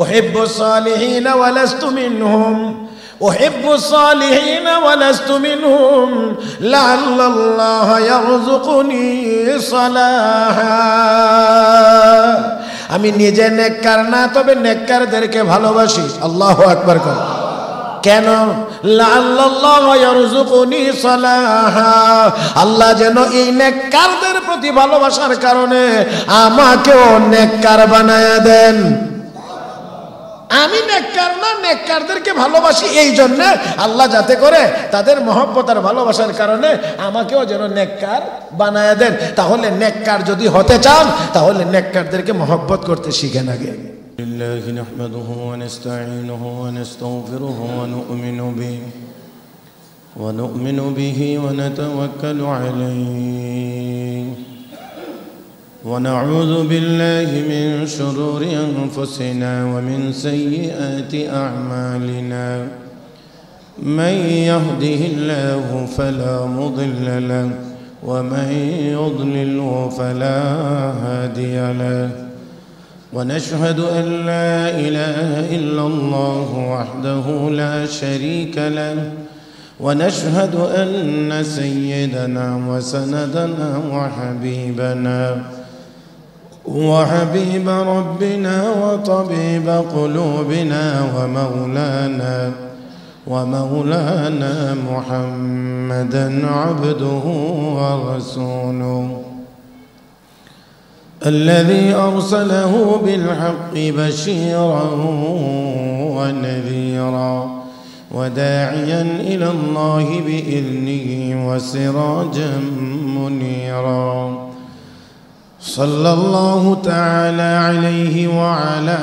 উহিব্বুস সালিহিনা ওয়া লাস্তু মিনহুম, উহিব্বুস সালিহিনা ওয়া লাস্তু মিনহুম লাআল্লাল্লাহা ইয়ারযুকুনি সালাহা। আমি নিজে নেককার না, তবে নেককারদেরকে ভালোবাসি। আল্লাহু আকবার। কেন? লাআল্লাল্লাহা ইয়ারযুকুনি সালাহা, আল্লাহ যেন এই নেককারদের প্রতি ভালোবাসার কারণে আমাকেও নেককার বানায়া দেন। আমি নেককার না, নেককারদেরকে ভালোবাসি, এই জন্য আল্লাহ যাতে করে তাদের মহব্বত আর ভালোবাসার কারণে আমাকেও যেন নেককার বানায়া দেন। তাহলে নেককার যদি হতে চান, তাহলে নেককারদেরকে মহব্বত করতে শিখেন আগে। لله نحمده ونستعينه ونستغفره ونؤمن به ونتوكل عليه ونعوذ بالله من شرور أنفسنا ومن سيئات أعمالنا. من يهده الله فلا مضل له ومن يضلله فلا هادي له. ونشهد أن لا إله إلا الله وحده لا شريك له. ونشهد أن سيدنا وسندنا وحبيب ربنا وطبيب قلوبنا ومولانا محمدا عبده ورسوله الذي أرسله بالحق بشيرا ونذيرا وداعيا إلى الله بإذنه وسراجا منيرا. صلى الله تعالى عليه وعلى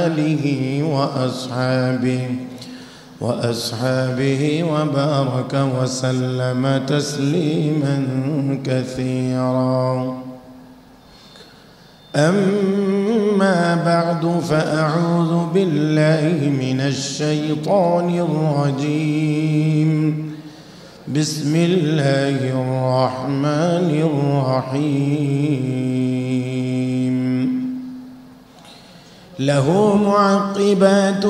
آله وأصحابه وبارك وسلم تسليما كثيرا. أما بعد فأعوذ بالله من الشيطان الرجيم. بسم الله الرحمن الرحيم. له معقبات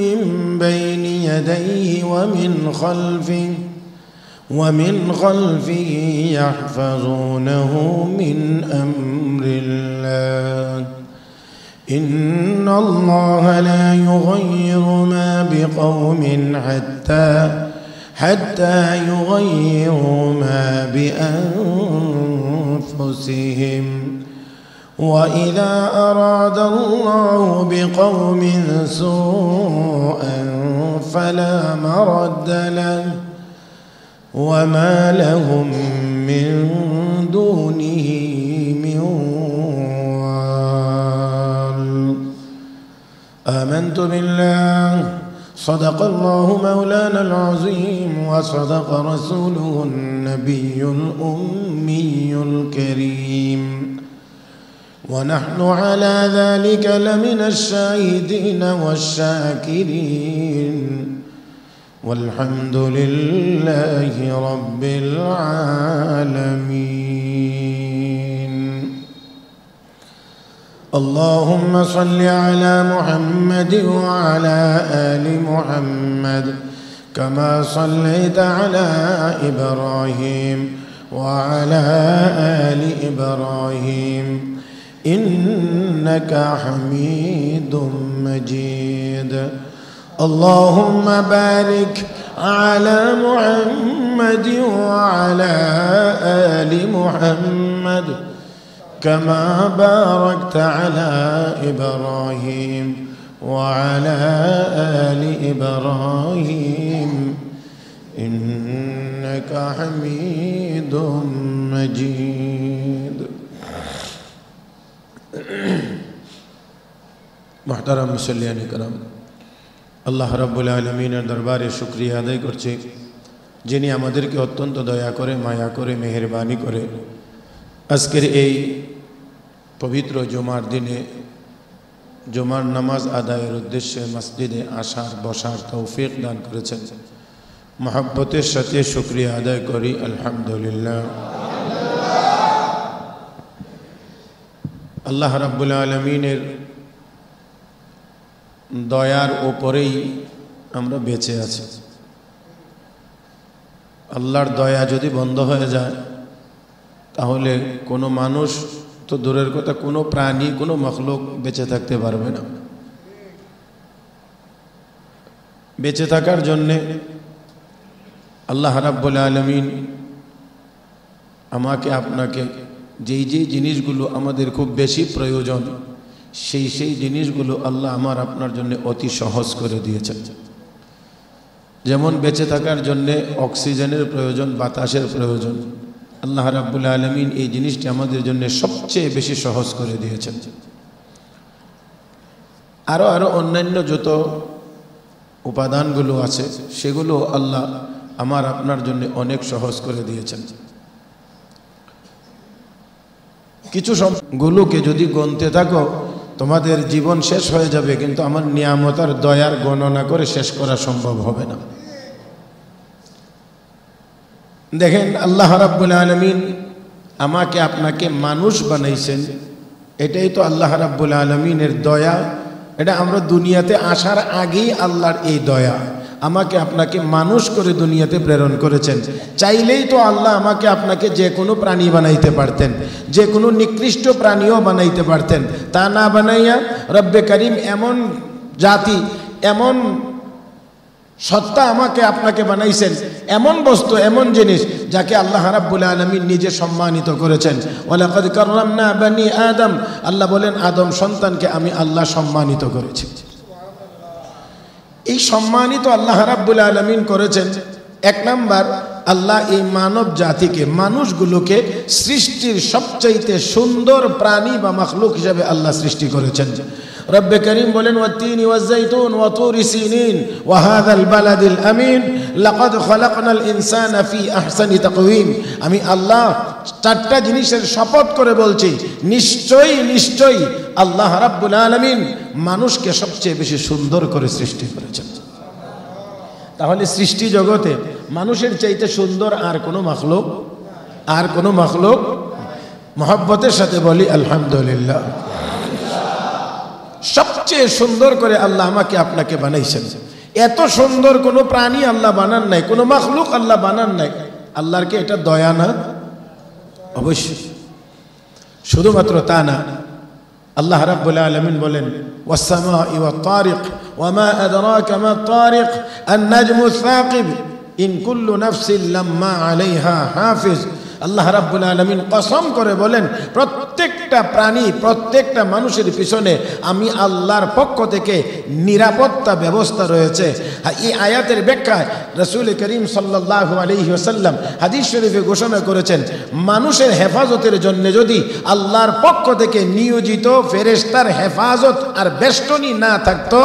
من بين يديه ومن خلفه يحفظونه من أمر الله. إن الله لا يغير ما بقوم حتى يغيروا ما بأنفسهم. وإذا أراد الله بقوم سوءا فلا مرد له وما لهم من دونه من وال. آمنت بالله صدق الله مولانا العظيم وصدق رسوله النبي الأمي الكريم. ونحن على ذلك لمن الشاهدين والشاكرين والحمد لله رب العالمين. اللهم صل على محمد وعلى آل محمد كما صليت على إبراهيم وعلى آل إبراهيم إنك حميد مجيد. اللهم بارك على محمد وعلى آل محمد كما باركت على إبراهيم وعلى آل إبراهيم إنك حميد مجيد. محترم মুসল্লিয়ান کرام, আল্লাহ রাব্বুল আলামিনের দরবারে শুকরিয়া আদায় করছি, যিনি আমাদেরকে অত্যন্ত দয়া করে, মায়া করে, মেহেরবানি করে আজকের এই পবিত্র জুমার দিনে জুমার নামাজ আদায়ের উদ্দেশ্যে মসজিদে আসার বসার তৌফিক দান করেছেন। মহব্বতের সাথে শুকরিয়া আদায় করি আলহামদুলিল্লাহ। আল্লাহ রাব্বুল আলামিনের দয়ার ওপরেই আমরা বেঁচে আছি। আল্লাহর দয়া যদি বন্ধ হয়ে যায় তাহলে কোনো মানুষ তো দূরের কথা, কোনো প্রাণী, কোনো মখলুক বেঁচে থাকতে পারবে না। বেঁচে থাকার জন্যে আল্লাহ রাব্বুল আলামিন আমাকে আপনাকে যেই যেই জিনিসগুলো আমাদের খুব বেশি প্রয়োজন সেই জিনিসগুলো আল্লাহ আমার আপনার জন্য অতি সহজ করে দিয়েছেন। যেমন বেঁচে থাকার জন্যে অক্সিজেনের প্রয়োজন, বাতাসের প্রয়োজন, আল্লাহ রাব্বুল আলামিন এই জিনিসটি আমাদের জন্য সবচেয়ে বেশি সহজ করে দিয়েছেন। আরও অন্যান্য যত উপাদানগুলো আছে সেগুলো আল্লাহ আমার আপনার জন্য অনেক সহজ করে দিয়েছেন। কিছু গুলোকে যদি গণতে থাকো তোমাদের জীবন শেষ হয়ে যাবে, কিন্তু আমার নিয়ামত আর দয়ার গণনা করে শেষ করা সম্ভব হবে না। দেখেন, আল্লাহ রাব্বুল আলামিন আমাকে আপনাকে মানুষ বানাইছেন, এটাই তো আল্লাহ রাব্বুল আলামিনের দয়া। এটা আমরা দুনিয়াতে আসার আগেই আল্লাহর এই দয়া, আমাকে আপনাকে মানুষ করে দুনিয়াতে প্রেরণ করেছেন। চাইলেই তো আল্লাহ আমাকে আপনাকে যে কোনো প্রাণী বানাইতে পারতেন, যে কোনো নিকৃষ্ট প্রাণীও বানাইতে পারতেন। তা না বানাইয়া রব্বে করিম এমন জাতি, এমন সত্তা আমাকে আপনাকে বানাইছেন, এমন বস্তু, এমন জিনিস যাকে আল্লাহ রাব্বুল আলামিন নিজে সম্মানিত করেছেন। ওয়ালাকাদ কাররামনা বানি আদম, আল্লাহ বলেন আদম সন্তানকে আমি আল্লাহ সম্মানিত করেছি। এই সম্মানিত আল্লাহ রাব্বুল আলামিন করেছেন। এক নাম্বার, আল্লাহ এই মানব জাতিকে, মানুষগুলোকে সৃষ্টির সবচাইতে সুন্দর প্রাণী বা মাখলুক হিসেবে আল্লাহ সৃষ্টি করেছেন। রব্বে করিম বলেন ওয়াত-তিনি ওয়াজ-যাইতুন ওয়া তুরি সিনিন ওয়া হাযাল বালাদিল আমিন লাকাদ খালাকনাল ইনসানা ফি আহসানি তাকওয়িম। আমি আল্লাহ চারটা জিনিসের শপথ করে বলছি, নিশ্চয়ই আল্লাহ রাব্বুল আলামিন মানুষকে সবচেয়ে বেশি সুন্দর করে সৃষ্টি করেছেন। তাহলে সৃষ্টি জগতে মানুষের চাইতে সুন্দর আর কোনো মাখলুক মহব্বতের সাথে বলি আলহামদুলিল্লাহ। সবচেয়ে সুন্দর করে আল্লাহ আমাকে আপনাকে বানাইছেন। এত সুন্দর কোনো প্রাণী আল্লাহ বানান নাই, কোনো মাখলুক আল্লাহ বানান নাই। আল্লাহর কি এটা দয়া না? অবশ্যই। শুধুমাত্র তা না, আল্লাহ রাব্বুল আলামিন বলেন ওয়াস-সামাই ওয়াত-তারিক ওয়া মা আদরাকা মাত-তারিক আন-নাজমু আস-সাকিব ইন কুল্লু নাফসিন লাম্মা আলাইহা হাফিজ। আল্লাহ রাব্বুল আলামিন কসম করে বলেন প্রত্যেকটা প্রাণী, প্রত্যেকটা মানুষের পিছনে আমি আল্লাহর পক্ষ থেকে নিরাপত্তা ব্যবস্থা রয়েছে। এই আয়াতের ব্যাখ্যায় রাসূল করিম সাল্লাল্লাহু আলাইহি ওয়াসাল্লাম হাদিস শরীফে ঘোষণা করেছেন, মানুষের হেফাজতের জন্য যদি আল্লাহর পক্ষ থেকে নিয়োজিত ফেরেশতার হেফাজত আর বেষ্টনী না থাকতো,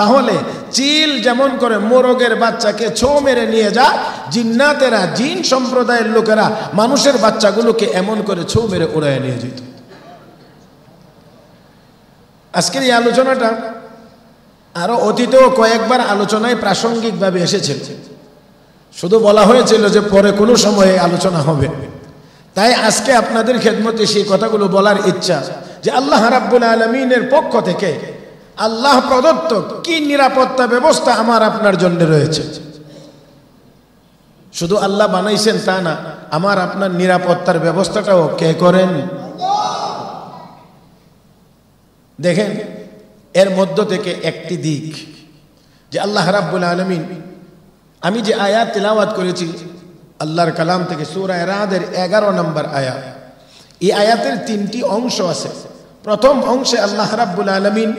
তাহলে চিল যেমন করে মোরগের বাচ্চাকে ছো মেরে নিয়ে যায়, জিন্নাতেরা, জিন সম্প্রদায়ের লোকেরা মানুষের বাচ্চাগুলোকে এমন করে ছো মেরে উড়ায় নিয়ে যেত। আজকের এই আলোচনাটা আরো অতীতেও কয়েকবার আলোচনায় প্রাসঙ্গিকভাবে এসেছিল। শুধু বলা হয়েছিল যে পরে কোনো সময়ে আলোচনা হবে। তাই আজকে আপনাদের খেদমতে সেই কথাগুলো বলার ইচ্ছা যে আল্লাহ রাব্বুল আলামিনের পক্ষ থেকে আল্লাহ প্রদত্ত কি নিরাপত্তা ব্যবস্থা আমার আপনার জন্য রয়েছে। শুধু আল্লাহ বানাইছেন তা না, আমার আপনার নিরাপত্তার ব্যবস্থাটাও কে করেন? দেখেন, এর মধ্য থেকে একটি দিক যে আল্লাহ রাব্বুল আলামিন, আমি যে আয়াত তিলাওয়াত করেছি আল্লাহর কালাম থেকে সূরা রাদের 11 নম্বর আয়াত, এই আয়াতের 3টি অংশ আছে। প্রথম অংশে আল্লাহ রাব্বুল আলামিন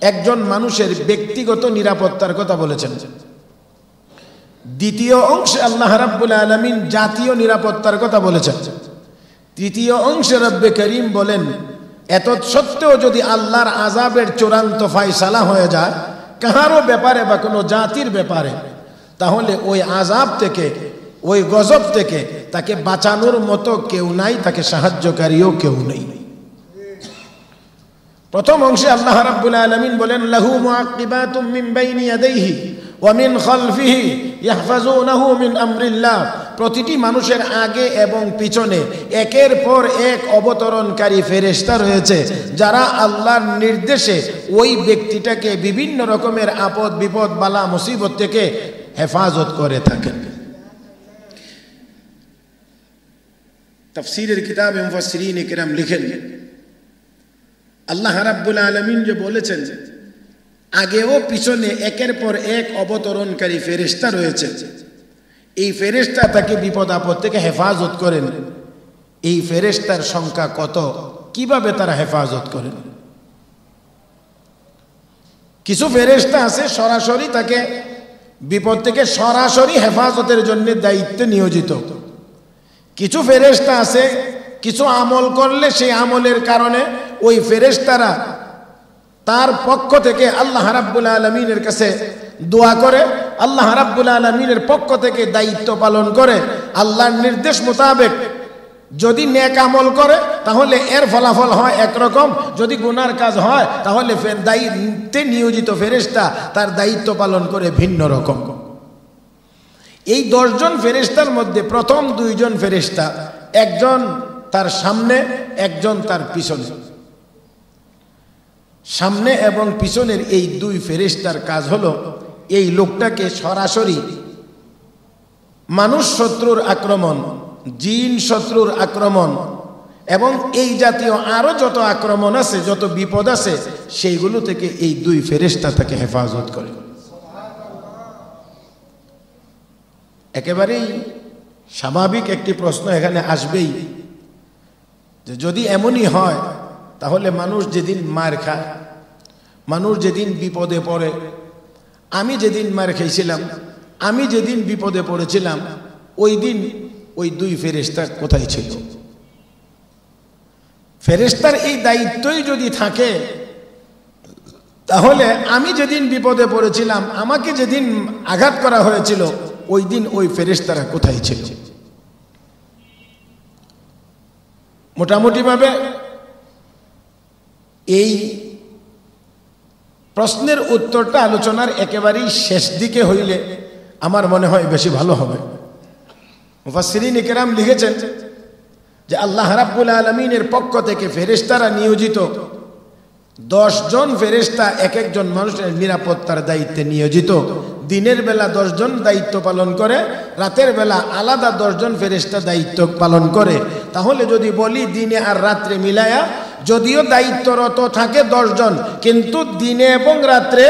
একজন মানুষের ব্যক্তিগত নিরাপত্তার কথা বলেছেন। দ্বিতীয় অংশে আল্লাহ রাব্বুল আলামিন জাতীয় নিরাপত্তার কথা বলেছেন। তৃতীয় অংশে রব্বে করিম বলেন, এত সত্ত্বেও যদি আল্লাহর আযাবের চূড়ান্ত ফয়সালা হয়ে যায় কাহারও ব্যাপারে বা কোনো জাতির ব্যাপারে, তাহলে ওই আযাব থেকে, ওই গজব থেকে তাকে বাঁচানোর মতো কেউ নাই, তাকে সাহায্যকারীও কেউ নেই। প্রথম অংশে আল্লাহ রাব্বুল আলামিন বলেন, লাহু মুআক্কিবাতুম মিন বাইনি ইয়াদাইহি ওয়া মিন খালফিহি ইয়াহফাজুনাহু মিন আমরিল্লাহ। প্রতিটি মানুষের আগে এবং পিছনে একের পর এক অবতরণকারী ফেরেশতা রয়েছে, যারা আল্লাহর নির্দেশে ওই ব্যক্তিটাকে বিভিন্ন রকমের আপদ বিপদ বালা মুসিবত থেকে হেফাজত করে থাকেন। তাফসীরের কিতাবে মুফাসসিরিনে কিরাম লিখেন, আল্লাহ রাব্বুল আলামিন যে বলেছেন আগে ও পিছনে একের পর এক অবতরণকারী ফেরেশতা রয়েছে, এই ফেরেশতা তাকে বিপদ আপদ থেকে হেফাজত করেন। এই ফেরেশতার সংখ্যা কত, কিভাবে তারা হেফাজত করেন? কিছু ফেরেশতা আছে সরাসরি তাকে বিপদ থেকে সরাসরি হেফাজতের জন্য দায়িত্বে নিয়োজিত। কিছু ফেরেশতা আছে কিছু আমল করলে সেই আমলের কারণে ওই ফেরেশতারা তার পক্ষ থেকে আল্লাহ রাব্বুল আলামিনের কাছে দোয়া করে, আল্লাহ রাব্বুল আলামিনের পক্ষ থেকে দায়িত্ব পালন করে। আল্লাহর নির্দেশ মোতাবেক যদি নেক আমল করে তাহলে এর ফলাফল হয় একরকম, যদি গুনার কাজ হয় তাহলে দায়িত্বে নিয়োজিত ফেরেশতা তার দায়িত্ব পালন করে ভিন্ন রকম। এই 10 জন ফেরেশতার মধ্যে প্রথম 2 জন ফেরেশতা, একজন তার সামনে একজন তার পিছনে। সামনে এবং পিছনের এই 2 ফেরেশতার কাজ হলো এই লোকটাকে সরাসরি মানুষ শত্রুর আক্রমণ, জিন শত্রুর আক্রমণ এবং এই জাতীয় আরো যত আক্রমণ আছে, যত বিপদ আছে, সেইগুলো থেকে এই 2 ফেরেশতা তাকে হেফাজত করে। একেবারেই স্বাভাবিক একটি প্রশ্ন এখানে আসবেই যে যদি এমনই হয় তাহলে মানুষ যেদিন মার খায়, মানুষ যেদিন বিপদে পড়ে, আমি যেদিন মার খেয়েছিলাম, আমি যেদিন বিপদে পড়েছিলাম, ওই দিন ওই 2 ফেরেশতা কোথায় ছিল? ফেরেশতার এই দায়িত্বই যদি থাকে তাহলে আমি যেদিন বিপদে পড়েছিলাম, আমাকে যেদিন আঘাত করা হয়েছিল, ওই দিন ওই ফেরেশতারা কোথায় ছিল? মোটামুটিভাবে এই প্রশ্নের উত্তরটা আলোচনার একেবারেই শেষ দিকে হইলে আমার মনে হয় বেশি ভালো হবে। মুফাসসিরিনে কেরাম লিখেছেন যে আল্লাহ রাব্বুল আলামিনের পক্ষ থেকে ফেরেশতারা নিয়োজিত 10 জন ফেরেশতা এক একজন মানুষের নিরাপত্তার দায়িত্বে নিয়োজিত। দিনের বেলা 10 জন দায়িত্ব পালন করে, রাতের বেলা আলাদা 10 জন ফেরেশতা দায়িত্ব পালন করে। তাহলে যদি বলি দিনে আর রাত্রে মিলায়া, যদিও দায়িত্বরত থাকে 10 জন, কিন্তু দিনে এবং রাত্রে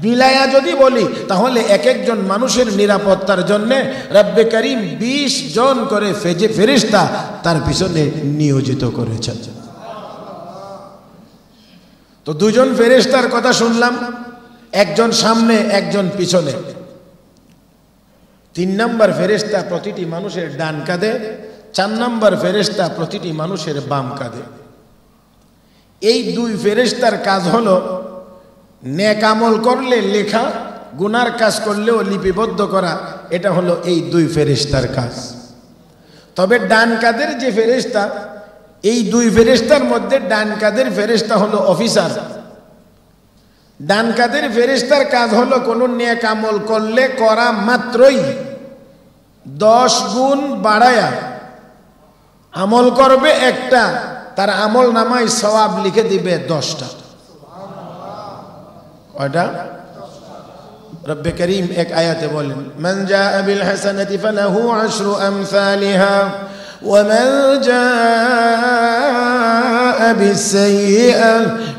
মিলায়া যদি বলি তাহলে এক একজন মানুষের নিরাপত্তার জন্য রব্বে করিম 20 জন করে ফেরেশতা তার পিছনে নিয়োজিত করেছেন। তো 2 জন ফেরেশতার কথা শুনলাম, একজন সামনে একজন পিছনে। 3 নম্বর ফেরেশতা প্রতিটি মানুষের ডান কাঁধে, 4 নম্বর ফেরেশতা প্রতিটি মানুষের বাম কাঁধে। এই 2 ফেরেশতার কাজ হলো নেক আমল করলে লেখা, গুনার কাজ করলেও লিপিবদ্ধ করা। এটা হলো এই 2 ফেরেশতার কাজ। তবে ডান কাঁধের যে ফেরেশতা, এই 2 ফেরেশতার মধ্যে ডান কাঁধের ফেরেশতা হলো অফিসার। ডান কাঁধের ফেরেশতার কাজ হলো কোনো নেক আমল করলে করা মাত্রই 10 গুণ বাড়ায়া আমল করবে একটা, তার আমল নামায় সওয়াব লিখে দিবে 10টা। কয়টা? রব্বে করিম এক আয়াতে বলেন, মান জাআ বিল হাসানাতি ফালাহু 10 আমসালিহা ওয়া মান জাআ বিস সাইয়্যা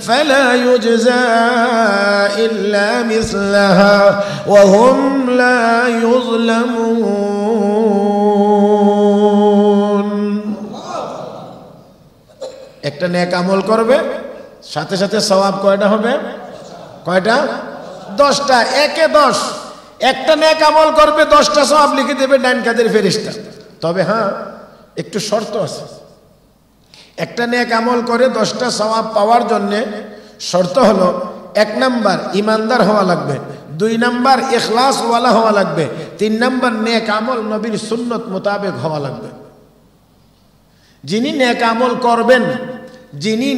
ফালা ইউজজা ইল্লা মিসলাহা ওয়া হুম লা ইউযলামুন। একটা নেক আমল করবে, সাথে সাথে সওয়াব কয়টা হবে? কয়টা? 10টা। একে 10। একটা নেক আমল করবে, 10টা সওয়াব লিখে দেবে ডান কাঁধের ফেরেশতা। তবে হ্যাঁ, একটু শর্ত আছে। একটা নেক আমল করে 10টা সওয়াব পাওয়ার জন্য শর্ত হলো 1 নাম্বার ইমানদার হওয়া লাগবে, 2 নাম্বার ইখলাস ওয়ালা হওয়া লাগবে, 3 নাম্বার নেক আমল নবীর সুন্নত মোতাবেক হওয়া লাগবে। যিনি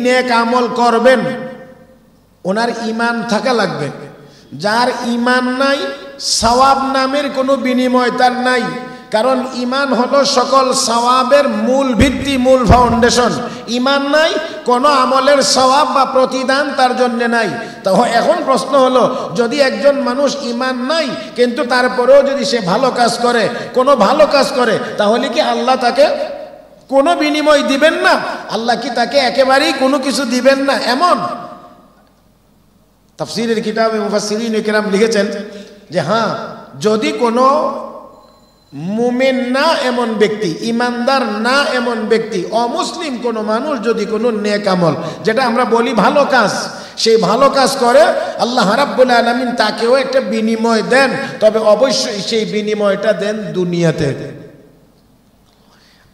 নেক আমল করবেন ওনার ঈমান থাকা লাগবে। যার ঈমান নাই, সওয়াব নামের কোনো বিনিময় তার নাই, কারণ ইমান হলো সকল সওয়াবের মূল ভিত্তি, মূল ফাউন্ডেশন। ইমান নাই, কোনো আমলের সওয়াব বা প্রতিদান তার জন্য নাই। তো এখন প্রশ্ন হলো, যদি একজন মানুষ ইমান নাই কিন্তু তারপরেও যদি সে ভালো কাজ করে, কোনো ভালো কাজ করে, তাহলে কি আল্লাহ তাকে কোনো বিনিময় দিবেন না? আল্লাহ কি তাকে একেবারেই কোনো কিছু দিবেন না এমন? তাফসীরের কিতাবে মুফাসসিরিন ইকরাম লিখেছেন যে হ্যাঁ, যদি কোনো মুমিন না এমন ব্যক্তি, ইমানদার না এমন ব্যক্তি, অমুসলিম কোনো মানুষ যদি কোনো নেক আমল, যেটা আমরা বলি ভালো কাজ, সেই ভালো কাজ করে, আল্লাহ রাব্বুল আলামিন তাকেও একটা বিনিময় দেন, তবে অবশ্যই সেই বিনিময়টা দেন দুনিয়াতে।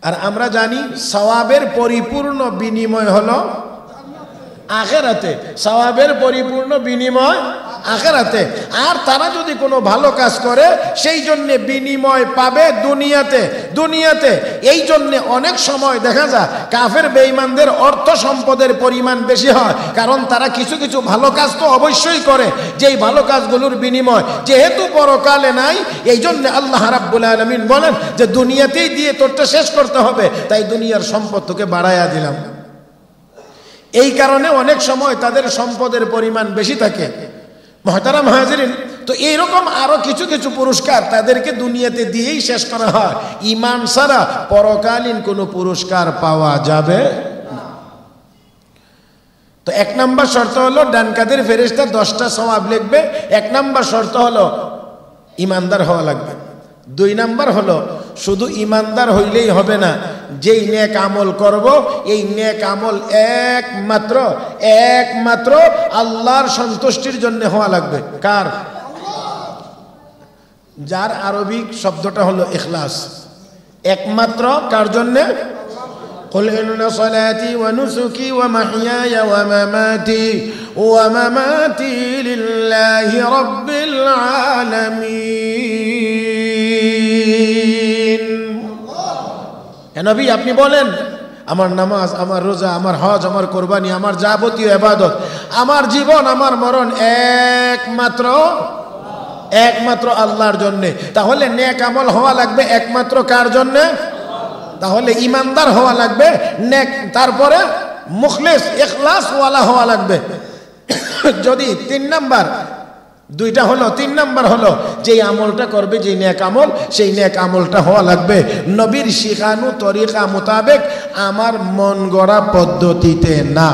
আর আমরা জানি সওয়াবের পরিপূর্ণ বিনিময় হলো আখিরাতে, সওয়াবের পরিপূর্ণ বিনিময় আখিরাতে। আর তারা যদি কোনো ভালো কাজ করে সেই জন্য বিনিময় পাবে দুনিয়াতে। এই জন্য অনেক সময় দেখা যায় কাফের বেঈমানদের অর্থ সম্পদের পরিমাণ বেশি হয়, কারণ তারা কিছু কিছু ভালো কাজ তো অবশ্যই করে, যেই ভালো কাজগুলোর বিনিময় যেহেতু পরকালে নাই, এই জন্য আল্লাহ রাব্বুল আলামিন বলেন যে দুনিয়াতেই দিয়ে তোরটা শেষ করতে হবে, তাই দুনিয়ার সম্পদ তোকে বাড়াইয়া দিলাম। এই কারণে অনেক সময় তাদের সম্পদের পরিমাণ বেশি থাকে। মুহতারাম হাজিরিন, তো এইরকম আরো কিছু কিছু পুরস্কার তাদেরকে দুনিয়াতে দিয়েই শেষ করা হয়। ঈমান ছাড়া পরকালীন কোনো পুরস্কার পাওয়া যাবে না। তো 1 নম্বর শর্ত হলো ডান কাদের ফেরেশতা 10টা সওয়াব লিখবে। 1 নম্বর শর্ত হলো ঈমানদার হওয়া লাগবে। 2 নম্বর হলো শুধু ঈমানদার হইলেই হবে না, যেই নেক আমল করব এই নেক আমল একমাত্র আল্লাহর সন্তুষ্টির জন্য হওয়া লাগবে। কার? যার আরবিক শব্দটা হলো ইখলাস। একমাত্র কার জন্য? قل إن صلاتي ونسكي ومحياي ومماتي لله رب العالمين। নবী আপনি বলেন, আমার নামাজ, আমার রোজা, আমার হজ, আমার কোরবানি, আমার যাবতীয় ইবাদত, আমার জীবন, আমার মরণ একমাত্র আল্লাহর জন্য। তাহলে নেক আমল হওয়া লাগবে একমাত্র কার জন্য? তাহলে ইমানদার হওয়া লাগবে, নেক, তারপরে মুখলিস ইখলাস ওয়ালা হওয়া লাগবে। যদি 3 নাম্বার, 2টা হলো, 3 নাম্বার হলো যেই আমলটা করবে, যেই নেক আমল, সেই নেক আমলটা হওয়া লাগবে নবীর শিখানো তরিকা মোতাবেক, আমার মন গড়া পদ্ধতিতে না।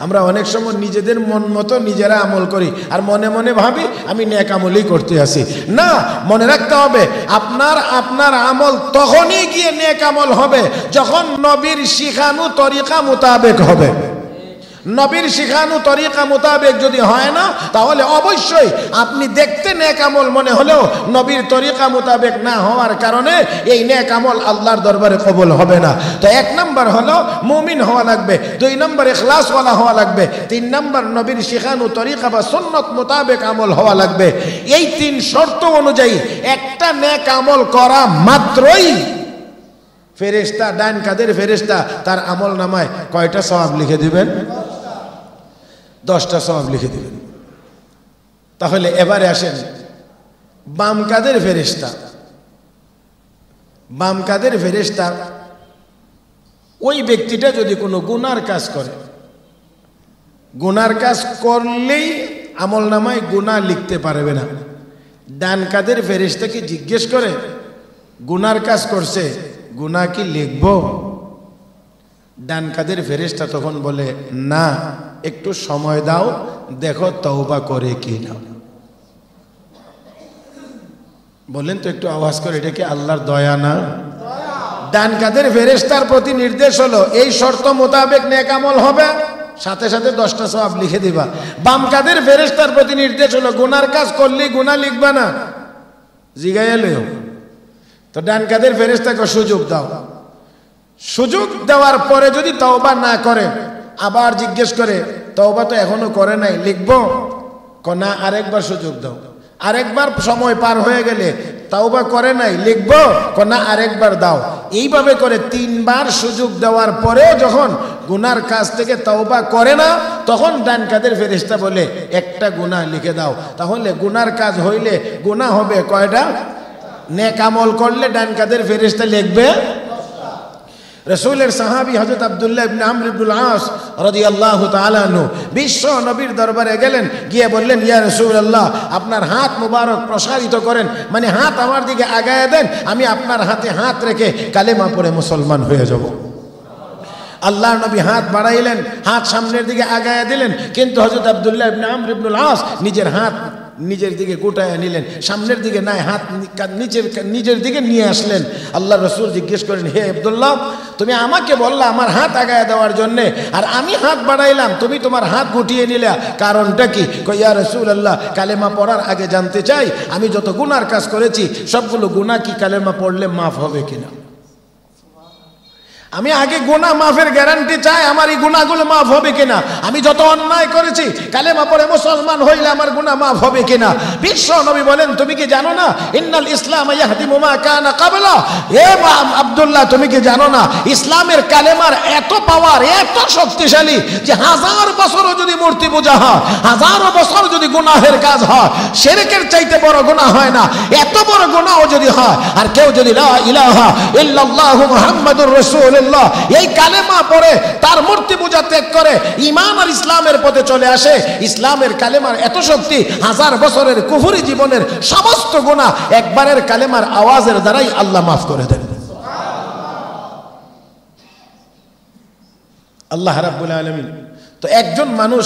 আমরা অনেক সময় নিজেদের মন মতো নিজেরা আমল করি আর মনে মনে ভাবি আমি নেক আমলই করতে আসি। না, মনে রাখতে হবে আপনার আমল তখনই গিয়ে নেক আমল হবে যখন নবীর শিখানো তরিকা মোতাবেক হবে। নবীর শিখানো তরিকা মোতাবেক যদি হয় না, তাহলে অবশ্যই আপনি দেখতে নেক আমল মনে হলেও নবীর তরিকা মোতাবেক না হওয়ার কারণে এই নেক আমল আল্লাহর দরবারে কবুল হবে না। তো 1 নম্বর হলো মুমিন হওয়া লাগবে, 2 নম্বর ইখলাস ওয়ালা হওয়া লাগবে, 3 নম্বর নবীর শিখানো তরিকা বা সুন্নত মোতাবেক আমল হওয়া লাগবে। এই 3 শর্ত অনুযায়ী একটা নেক আমল করা মাত্রই ফেরেশতা, ডান কাদের ফেরেশতা তার আমল নামায় কয়টা সওয়াব লিখে দিবেন? 10টা সওয়াব লিখে দিবেন। তাহলে এবারে আসেন বাম কাদের ফেরেশতা। বাম কাদের ফেরেশতা ওই ব্যক্তিটা যদি কোনো গুনার কাজ করে, গুনার কাজ করলেই আমল নামায় গুনাহ লিখতে পারবে না। ডান কাদের ফেরেশতাকে জিজ্ঞেস করে গুনার কাজ করছে, গুনাহ কি লিখবো? ডান কাদের ফেরেশতা তখন বলে না, একটু সময় দাও, দেখো তওবা করে কি না। বলেন তো একটু আওয়াজ করে, এটা কি আল্লাহর দয়া না? ডান কাদের ফেরেশতার প্রতি নির্দেশ হলো এই শর্ত মোতাবেক নেক আমল হবে, সাথে সাথে 10টা সওয়াব লিখে দিবা। বাম কাদের ফেরেশতার প্রতি নির্দেশ হলো গুনার কাজ করলে গুনাহ লিখবা না, জিগাইয়া লইও। তো ডান কাদের ফেরেশতাকে সুযোগ দাও। সুযোগ দেওয়ার পরে যদি তওবা না করে, আবার জিজ্ঞেস করে তওবা তো এখনো করে নাই, লিখবো? না, আরেকবার সুযোগ দাও। আরেকবার সময় পার হয়ে গেলে তওবা করে নাই, লিখবো? না, আরেকবার দাও। এইভাবে করে 3 বার সুযোগ দেওয়ার পরেও যখন গুনার কাজ থেকে তওবা করে না, তখন ডান কাদের ফেরেশতা বলে একটা গুনাহ লিখে দাও। তাহলে গুনার কাজ হইলে গুনাহ হবে কয়টা? নেক আমল করলে ডান কাঁধের ফেরেশতা লিখবে 10টা। রাসূলের সাহাবী হযরত আব্দুল্লাহ ইবনে আমর ইবনুল আস রাদিয়াল্লাহু তাআলা আনহু বিশ্ব নবীর দরবারে গেলেন, গিয়ে বললেন, ইয়া রাসূলুল্লাহ, আপনার হাত মুবারক প্রসারিত করেন, মানে হাত আমার দিকে আগায় দেন, আমি আপনার হাতে হাত রেখে কালেমা পড়ে মুসলমান হয়ে যাব। আল্লাহর নবী হাত বাড়াইলেন, হাত সামনের দিকে আগায় দিলেন, কিন্তু হযরত আব্দুল্লাহ ইবনে আমর ইবনুল আস নিজের হাত নিজের দিকে গোটায় নিলেন, সামনের দিকে নাই, হাত নিজের দিকে নিয়ে আসলেন। আল্লাহ রাসূল জিজ্ঞেস করেন, হে আব্দুল্লাহ, তুমি আমাকে বললা আমার হাত আগায় দেওয়ার জন্য, আর আমি হাত বাড়াইলাম, তুমি তোমার হাত গুটিয়ে নিলে, কারণটা কি? কই, ইয়া রাসূলুল্লাহ, কালেমা পড়ার আগে জানতে চাই আমি যত গুনার কাজ করেছি সবগুলো গুনাহ কি কালেমা পড়লে মাফ হবে কিনা। আমি আগে গুনাহ মাফের গ্যারান্টি চাই, আমার এই গুনাহগুলো মাফ হবে কিনা। আমি যত অন্যায় করেছি কালেমা পড়ে মুসলমান হইলে আমার গুনাহ মাফ হবে কিনা। বিশ্ব নবী বলেন, তুমি কি জানো না ইন্নাল ইসলাম ইয়াহদিমু মা কানা ক্বাবলা। এ আব্দুল্লাহ, তুমি কি জানো না ইসলামের কালেমার এত পাওয়ার, এত শক্তিশালী যে 1000 বছরও যদি মূর্তি পূজা হয়, 1000 বছর যদি গুনাহের কাজ হয়, শিরকের চাইতে বড় গুনাহ হয় না। এত বড় গুনাহও যদি হয়, আর কেউ যদি লা ইলাহা ইল্লাল্লাহু মুহাম্মাদুর রাসূলুল্লাহ এই কালেমা পড়ে তার মূর্তি পূজা ত্যাগ করে ঈমান আর ইসলামের পথে চলে আসে, ইসলামের কালেমার এত শক্তি 1000 বছরের কুফরি জীবনের সমস্ত গুনাহ একবারের কালেমার আওয়াজের দ্বারাই আল্লাহ মাফ করে দেন। আল্লাহ রাব্বুল আলামিন তো একজন মানুষ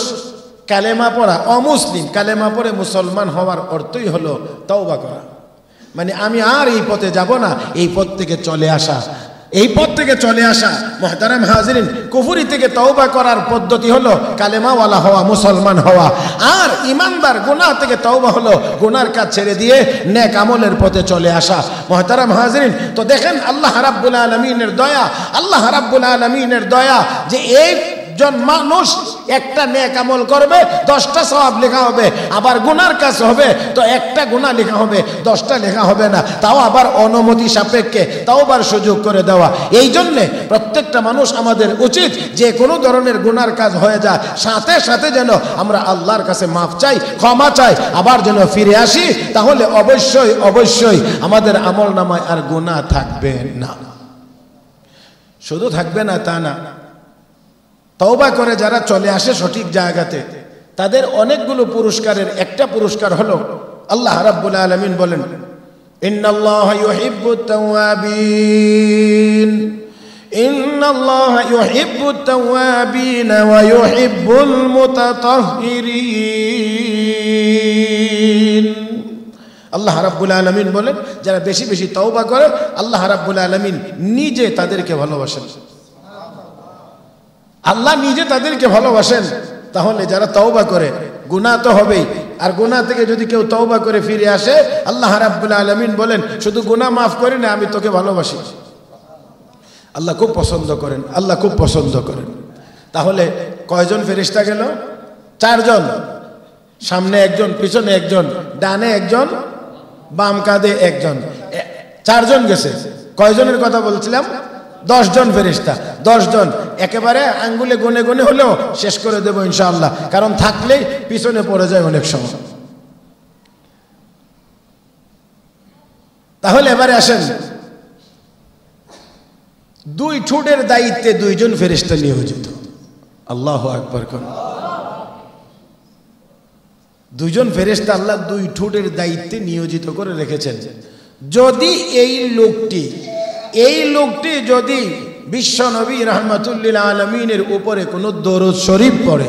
কালেমা পড়া, অমুসলিম কালেমা পড়ে মুসলমান হওয়ার অর্থই হলো তওবা করা, মানে আমি আর এই পথে যাব না, এই পথ থেকে চলে আসা। এই পথ থেকে চলে আসা মুহতারাম হাজিরিন, কুফরি থেকে তওবা করার পদ্ধতি হলো কালেমাওয়ালা হওয়া, মুসলমান হওয়া। আর ইমানদার গুনাহ থেকে তওবা হলো গুনার কাজ ছেড়ে দিয়ে নেক আমলের পথে চলে আসা। মুহতারাম হাজিরিন, তো দেখেন আল্লাহ রাব্বুল আলামিনের দয়া, আল্লাহ রাব্বুল আলামিনের দয়া যে একজন মানুষ একটা নেক আমল করবে 10টা সওয়াব লেখা হবে, আবার গুনার কাজ হবে তো একটা গুনাহ লেখা হবে, 10টা লেখা হবে না, তাও আবার অনুমতি সাপেক্ষে, তাওবার সুযোগ করে দেওয়া। এই জন্যে প্রত্যেকটা মানুষ আমাদের উচিত যে কোনো ধরনের গুনার কাজ হয়ে যায় সাথে সাথে যেন আমরা আল্লাহর কাছে মাফ চাই, ক্ষমা চাই, আবার যেন ফিরে আসি, তাহলে অবশ্যই অবশ্যই আমাদের আমল নামায় আর গুনাহ থাকবে না। শুধু থাকবে না তা না, তওবা করে যারা চলে আসে সঠিক জায়গাতে তাদের অনেকগুলো পুরস্কারের একটা পুরস্কার হলো আল্লাহ রাব্বুল আলামিন বলেন, ইন্নাল্লাহা ইউহিব্বুত তাওয়াবিন, ইন্নাল্লাহা ইউহিব্বুত তাওয়াবিন ওয়া ইউহিব্বুল মুতাতাহহিরিন। আল্লাহ রাব্বুল আলামিন বলেন, যারা বেশি বেশি তওবা করে আল্লাহ রাব্বুল আলামিন নিজে তাদেরকে ভালোবাসেন। আল্লাহ নিজে তাদেরকে ভালোবাসেন। তাহলে যারা তওবা করে, গুনাহ তো হবেই, আর গুনাহ থেকে যদি কেউ তওবা করে ফিরে আসে আল্লাহ রাব্বুল আলামিন বলেন, শুধু গুনাহ মাফ করে না, আমি তোকে ভালোবাসি। আল্লাহ খুব পছন্দ করেন, আল্লাহ খুব পছন্দ করেন। তাহলে কয়জন ফেরেশতা গেল? 4 জন, সামনে একজন, পিছনে একজন, ডানে একজন, বাম কাঁধে একজন, 4 জন গেছে। কয়জনের কথা বলছিলাম? 10 জন ফেরেশতা। 10 জন একেবারে আঙ্গুলে গুনে গুনে হলেও শেষ করে দেব ইনশাআল্লাহ, কারণ থাকলেই পিছনে পড়ে যায় অনেক সময়। তাহলে এবারে আসেন, 2 ঠোঁটের দায়িত্বে 2 জন ফেরেশতা নিয়োজিত। আল্লাহু আকবার কোন 2 জন ফেরেশতা আল্লাহ 2 ঠোঁটের দায়িত্বে নিয়োজিত করে রেখেছেন। যদি এই লোকটি যদি বিশ্ব নবী রাহমাতুল্লিল আলামিনের উপরে কোনো দরুদ শরীফ পড়ে,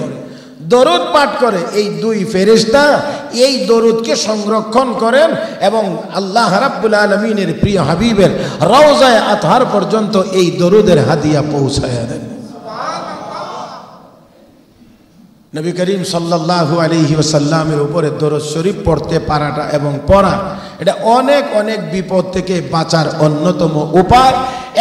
দরুদ পাঠ করে, এই 2 ফেরেশতা এই দরুদকে সংরক্ষণ করেন এবং আল্লাহ রাব্বুল আলামিনের প্রিয় হাবিবের রওজায়ে আতহার পর্যন্ত এই দরুদের হাদিয়া পৌঁছায়া দেন। নবী করিম সাল্লাল্লাহু আলাইহি ওয়াসাল্লামের উপরে দরুদ শরীফ পড়তে পারাটা এবং পড়া, এটা অনেক অনেক বিপদ থেকে বাঁচার অন্যতম উপায়।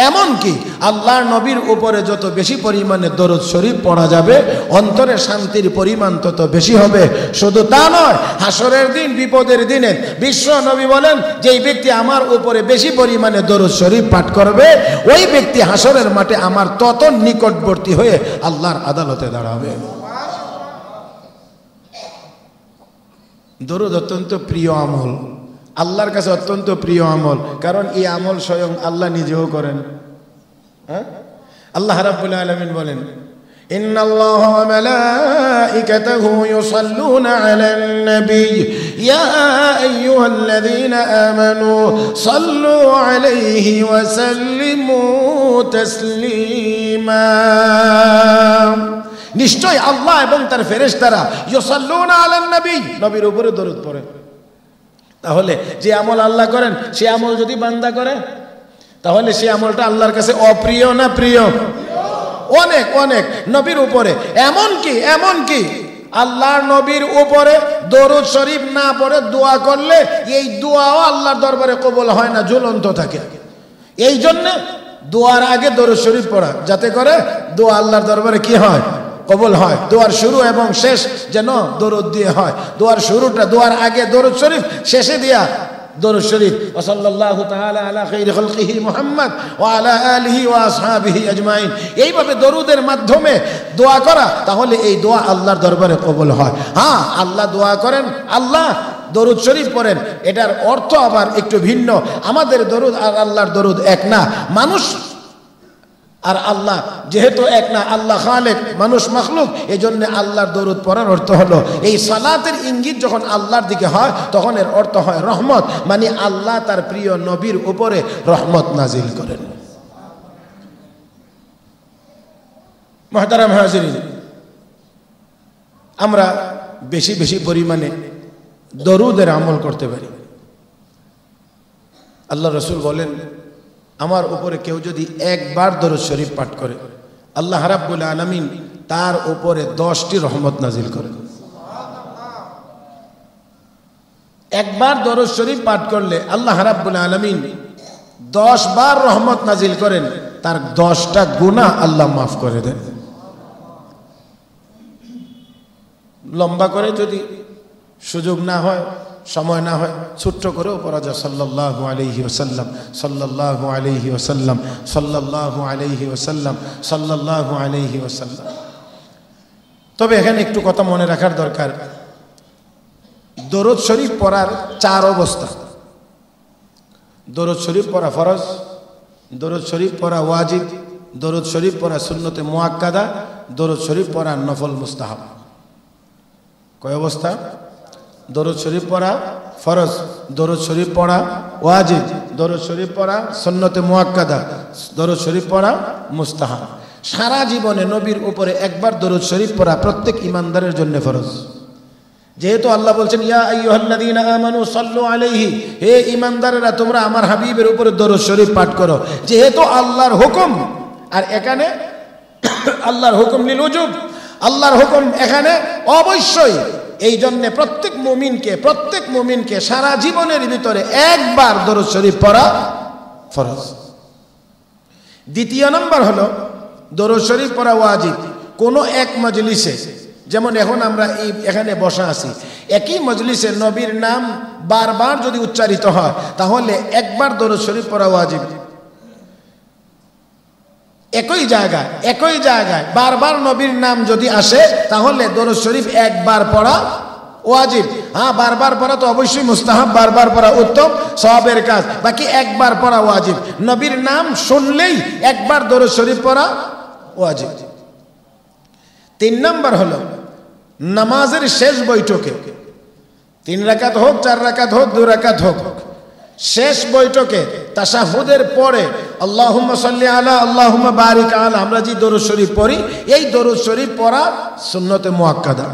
এমনকি আল্লাহর নবীর উপরে যত বেশি পরিমাণে দরুদ শরীফ পড়া যাবে অন্তরে শান্তির পরিমাণ তত বেশি হবে। শুধু তা নয়, হাসরের দিন, বিপদের দিনে বিশ্ব নবী বলেন, যেই ব্যক্তি আমার উপরে বেশি পরিমাণে দরুদ শরীফ পাঠ করবে ওই ব্যক্তি হাসরের মাঠে আমার তত নিকটবর্তী হয়ে আল্লাহর আদালতে দাঁড়াবে। দরুদ অত্যন্ত প্রিয় আমল, আল্লাহর কাছে অত্যন্ত প্রিয় আমল, কারণ এই আমল স্বয়ং আল্লাহ নিজেও করেন। হ্যাঁ, আল্লাহ রাব্বুল আলামিন বলেন, ইন্নাল্লাহা ওয়া মালাইকাতাহু ইউসাল্লুনা আলান নবী ইয়া আইয়ুহাল্লাযীনা আমানু সাল্লু আলাইহি ওয়া সাল্লিমু তাসলিমা। নিশ্চয় আল্লাহ এবং তার ফেরেশতারা ইউসাল্লুনা আলান নবী, নবীর উপরে দরুদ পড়ে। তাহলে যে আমল আল্লাহ করেন সে আমল যদি বান্দা করে তাহলে সে আমলটা আল্লাহর কাছে অপ্রিয় না প্রিয়? অনেক অনেক। নবীর উপরে এমনকি আল্লাহর নবীর উপরে দরুদ শরীফ না পড়ে দোয়া করলে এই দোয়াও আল্লাহর দরবারে কবুল হয় না, ঝুলন্ত থাকে। এই জন্য দোয়ার আগে দরুদ শরীফ পড়া, যাতে করে দোয়া আল্লাহর দরবারে কি হয়? কবুল হয়। দোয়ার শুরু এবং শেষ যেন দরুদ দিয়ে হয়। দোয়ার শুরুটা দোয়ার আগে দরুদ শরীফ, শেষে দিয়া দরুদ শরীফ। ওয়া সাল্লাল্লাহু তাআলা আলা খাইরি খালকিহি মুহাম্মদ ওয়া আলা আলিহি ওয়া আসহাবিহি আজমাইন। এইভাবে দরুদের মাধ্যমে দোয়া করা, তাহলে এই দোয়া আল্লাহর দরবারে কবুল হয়। হ্যাঁ, আল্লাহ দোয়া করেন, আল্লাহ দরুদ শরীফ পড়েন, এটার অর্থ আবার একটু ভিন্ন। আমাদের দরুদ আর আল্লাহর দরুদ এক না। মানুষ আর আল্লাহ যেহেতু এক না, আল্লাহ খালেক, মানুষ মাখলুক, এই জন্য আল্লাহর দরুদ পড়ার অর্থ হলো এই সালাতের ইঙ্গিত যখন আল্লাহর দিকে হয় তখন এর অর্থ হয় রহমত, মানে আল্লাহ তার প্রিয় নবীর উপরে রহমত নাজিল করেন। মুহতারাম হাজিরিন, আমরা বেশি বেশি পরিমাণে দরুদের আমল করতে পারি। আল্লাহ রসুল বলেন, আমার উপরে কেউ যদি একবার দরুদ শরীফ পাঠ করে আল্লাহ রাব্বুল আলামিন তার উপরে 10টি রহমত নাজিল করেন। একবার দরুদ শরীফ পাঠ করলে আল্লাহ রাব্বুল আলামিন 10 বার রহমত নাজিল করেন, তার 10টা গুনাহ আল্লাহ মাফ করে দেন। লম্বা করে যদি সুযোগ না হয়, সময় না হয়, ছোট্ট করেও পড়া যায় সাল্লাল্লাহু আলাইহি ওয়াসাল্লাম, সাল্লাল্লাহু আলাইহি ওয়াসাল্লাম, সাল্লাল্লাহু আলাইহি ওয়াসাল্লাম, সাল্লাল্লাহু আলাইহি ওয়াসাল্লাম। তবে এখানে একটু কথা মনে রাখার দরকার, দরুদ শরীফ পড়ার 4 অবস্থা। দরুদ শরীফ পড়া ফরজ, দরুদ শরীফ পড়া ওয়াজিব, দরুদ শরীফ পড়া সুন্নতে মুআক্কাদা, দরুদ শরীফ পড়া নফল মুস্তাহাব। কয় অবস্থা? দরুদ শরীফ পড়া ফরজ, দরুদ শরীফ পড়া ওয়াজিব, দরুদ শরীফ পড়া সুন্নতে মুআক্কাদা, দরুদ শরীফ পড়া মুস্তাহাব। সারা জীবনে নবীর উপরে একবার দরুদ শরীফ পড়া প্রত্যেক ইমানদারের জন্য ফরজ। যেহেতু আল্লাহ বলছেন, ইয়া আইয়ুহাল্লাযীনা আমানু সাল্লু আলাইহি, হে ইমানদারেরা তোমরা আমার হাবিবের উপরে দরুদ শরীফ পাঠ করো। যেহেতু আল্লাহর হুকুম, আর এখানে আল্লাহর হুকুম লিল উজুব, আল্লাহর হুকুম এখানে অবশ্যই। এই জন্য প্রত্যেক মুমিনকে সারা জীবনের ভিতরে একবার দরুদ শরীফ পড়া ফরজ। দ্বিতীয় নম্বর হলো দরুদ শরীফ পড়া ওয়াজিব। কোন এক মজলিসে, যেমন এখন আমরা এখানে বসা আছি, একই মজলিসে নবীর নাম বারবার যদি উচ্চারিত হয় তাহলে একবার দরুদ শরীফ পড়া ওয়াজিব। একই জায়গায় বারবার নবীর নাম যদি আসে তাহলে দরুদ শরীফ একবার পড়া ওয়াজিব। হ্যাঁ, বারবার পড়া তো অবশ্যই মুস্তাহাব, বারবার পড়া উত্তম সওয়াবের কাজ, বাকি একবার পড়া ওয়াজিব। নবীর নাম শুনলেই একবার দরুদ শরীফ পড়া ওয়াজিব। 3 নম্বর হলো নামাজের শেষ বৈঠকে, 3 রাকাত হোক, 4 রাকাত হোক, 2 রাকাত হোক, শেষ বৈঠকে তাশাহুদের পরে আল্লাহুম্মা সাল্লি আলা আল্লাহুম্মা বারিক আলা আমরা যে দরুদ শরীফ পড়ি, এই দরুদ শরীফ পড়া সুন্নতে মুআক্কাদা।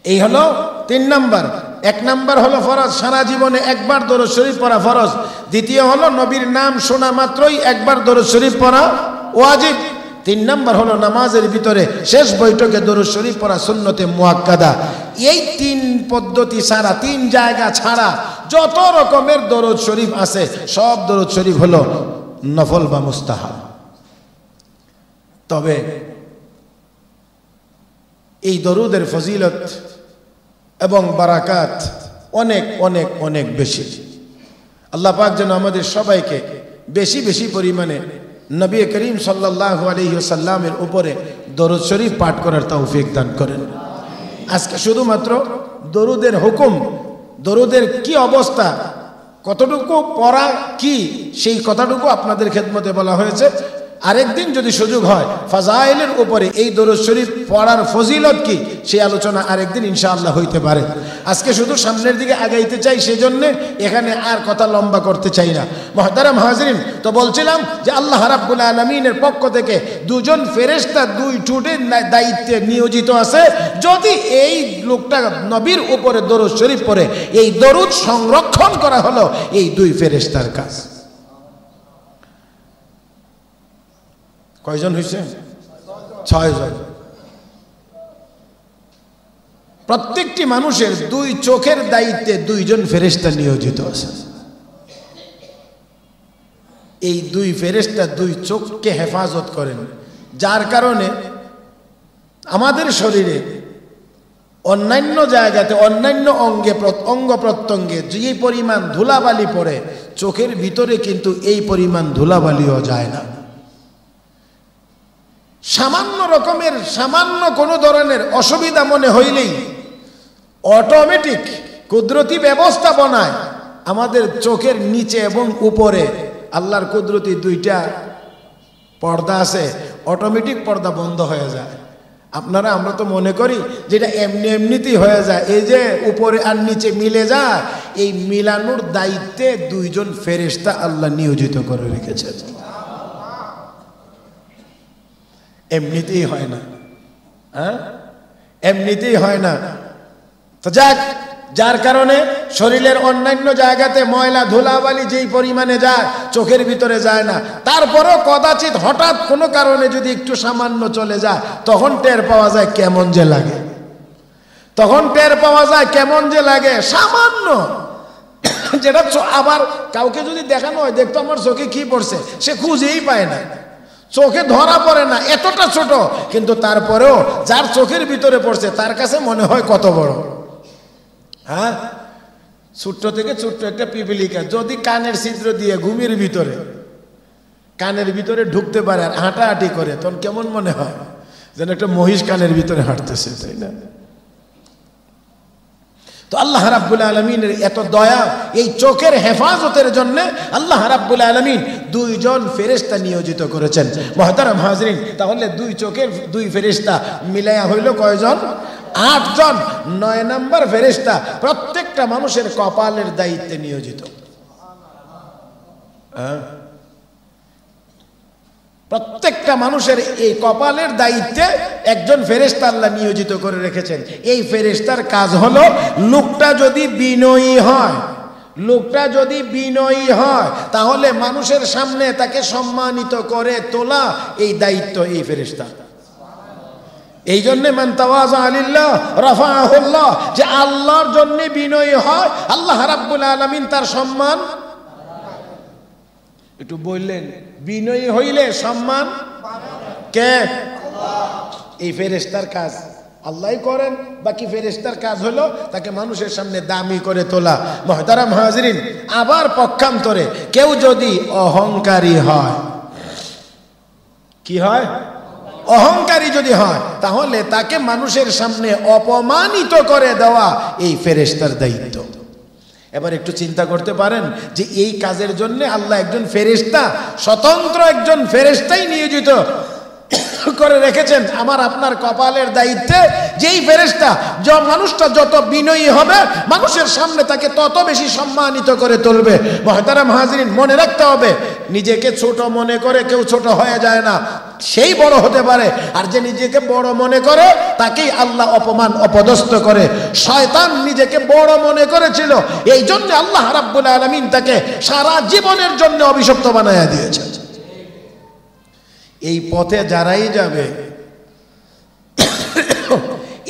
এই হলো 3 নম্বর। 1 নম্বর হলো ফরজ, সারা জীবনে একবার দরুদ শরীফ পড়া ফরজ। দ্বিতীয় হলো নবীর নাম শোনা মাত্রই একবার দরুদ শরীফ পড়া ওয়াজিব। 3 নম্বর হলো নামাজের ভিতরে শেষ বৈঠকে দরুদ শরীফ পড়া সুন্নতে মুআক্কাদা। এই 3 পদ্ধতি ছাড়া, 3 জায়গা ছাড়া যত রকমের দরুদ শরীফ আছে সব দরুদ শরীফ হলো নফল বা মুস্তাহাব। তবে এই দরুদের ফজিলত এবং বারাকাত অনেক অনেক অনেক বেশি। আল্লাহ পাক যেন আমাদের সবাইকে বেশি বেশি পরিমাণে নবী করিম সাল্লাল্লাহু আলাইহি ওয়াসাল্লামের উপরে দরুদ শরীফ পাঠ করার তৌফিক দান করেন। আজকে শুধুমাত্র দরুদের হুকুম দরুদের কি অবস্থা, কতটুকু পড়া কি, সেই কথাটুকু আপনাদের খেদমতে বলা হয়েছে। আরেকদিন যদি সুযোগ হয় ফাজাইলের উপরে এই দরুদ শরীফ পড়ার ফজিলত কি, সেই আলোচনা আরেকদিন ইনশাআল্লাহ হইতে পারে। আজকে শুধু সামনের দিকে আগাইতে চাই, সেজন্য এখানে আর কথা লম্বা করতে চাই না। মুহতারাম হাজরিন, তো বলছিলাম যে আল্লাহ রাব্বুল আলামিনের পক্ষ থেকে দুজন ফেরেশতা দুই টুটের দায়িত্বে নিয়োজিত আছে। যদি এই লোকটা নবীর উপরে দরুদ শরীফ পড়ে, এই দরুদ সংরক্ষণ করা হলো এই দুই ফেরেশতার কাজ। কয়জন হয়েছে? 6 জন। প্রত্যেকটি মানুষের দুই চোখের দায়িত্বে 2 জন ফেরেশতা নিয়োজিত আছে। এই দুই ফেরেশতা 2 চোখকে হেফাজত করেন, যার কারণে আমাদের শরীরে অন্যান্য জায়গাতে অন্যান্য অঙ্গ প্রত্যঙ্গে যে পরিমাণ ধুলাবালি পড়ে, চোখের ভিতরে কিন্তু এই পরিমাণ ধুলাবালিও যায় না। সামান্য রকমের সামান্য কোনো ধরনের অসুবিধা মনে হইলেই অটোমেটিক কুদরতি ব্যবস্থাপনায় আমাদের চোখের নিচে এবং উপরে আল্লাহর কুদরতি 2টা পর্দা আছে, অটোমেটিক পর্দা বন্ধ হয়ে যায়। আমরা তো মনে করি যেটা এমনিতেই হয়ে যায়, এই যে উপরে আর নিচে মিলে যায়, এই মিলানোর দায়িত্বে 2 জন ফেরেশতা আল্লাহ নিয়োজিত করে রেখেছেন। এমনিতেই হয় না, এমনিতেই হয় না। তো যার কারণে শরীরের অন্যান্য জায়গাতে ময়লা ধুলাবালি যেই পরিমাণে যায়, চোখের ভিতরে যায় না। তারপরও কদাচিৎ হঠাৎ কোনো কারণে যদি একটু সামান্য চলে যায়, তখন টের পাওয়া যায় কেমন যে লাগে, তখন টের পাওয়া যায় কেমন যে লাগে। সামান্য যেটা আবার কাউকে যদি দেখানো হয়, দেখতো আমার চোখে কি পড়ছে, সে খুঁজেই পায় না, চোখে ধরা পড়ে না, এতটা ছোট। কিন্তু তারপরেও যার চোখের ভিতরে পড়ছে তার কাছে মনে হয় কত বড়। হ্যাঁ, ছোট্ট থেকে ছোট্ট একটা পিপিলিকা যদি কানের ছিদ্র দিয়ে ঘুমের ভিতরে কানের ভিতরে ঢুকতে পারে আর হাঁটাহাঁটি করে, তখন কেমন মনে হয় যেন একটা মহিষ কানের ভিতরে হাঁটতেছে, তাই না? তো আল্লাহ রাব্বুল আলামিনের এত দয়া, এই চোখের হেফাজতের জন্য আল্লাহ রাব্বুল আলামিন 2 জন ফেরেশতা নিয়োজিত করেছেন। মুহতারাম হাজরিন, তাহলে 2 চোখের 2 ফেরেশতা মিলাইয়া হইল কয়জন? 8 জন। 9 নম্বর ফেরেশতা প্রত্যেকটা মানুষের কপালের দায়িত্বে নিয়োজিত। প্রত্যেকটা মানুষের এই কপালের দায়িত্বে একজন ফেরেশতা আল্লাহ নিয়োজিত করে রেখেছেন। এই ফেরেশতার কাজ হলো, লোকটা যদি বিনয়ী হয়, লোকটা যদি বিনয়ী হয়, তাহলে মানুষের সামনে তাকে সম্মানিত করে তোলা এই দায়িত্ব এই ফেরেশতার। এই জন্য মান তাওয়াযা লিল্লাহ রাফাআহুল্লাহ, যে আল্লাহর জন্য বিনয়ী হয়, আল্লাহ রাব্বুল আলামিন তার সম্মান। একটু বললেন, বিনয়ী হইলে সম্মান কে? এই ফেরেশতার কাজ আল্লাহই করেন, বাকি ফেরেশতার কাজ হলো তাকে মানুষের সামনে দামি করে তোলা। মুহতারাম হাজরিন, আবার পক্ষান্তরে কেউ যদি অহংকারী হয়, কি হয়? অহংকারী যদি হয়, তাহলে তাকে মানুষের সামনে অপমানিত করে দেওয়া এই ফেরেশতার দায়িত্ব। এবার একটু চিন্তা করতে পারেন যে এই কাজের জন্য আল্লাহ একজন ফেরেশতা, স্বতন্ত্র একজন ফেরেশতাই নিয়োজিত করে রেখেছেন আমার আপনার কপালের দায়িত্বে। যেই ফেরেশতা, যে মানুষটা যত বিনয়ী হবে, মানুষের সামনে তাকে তত বেশি সম্মানিত করে তুলবে। মুহতারাম হাজরিন, মনে রাখতে হবে, নিজেকে ছোট মনে করে কেউ ছোট হয়ে যায় না, সেই বড় হতে পারে। আর যে নিজেকে বড় মনে করে তাকেই আল্লাহ অপমান অপদস্থ করে। শয়তান নিজেকে বড় মনে করেছিল, এই জন্য আল্লাহ রাব্বুল আলামিন তাকে সারা জীবনের জন্য অভিশপ্ত বানায়া দিয়েছে। এই পথে যারাই যাবে,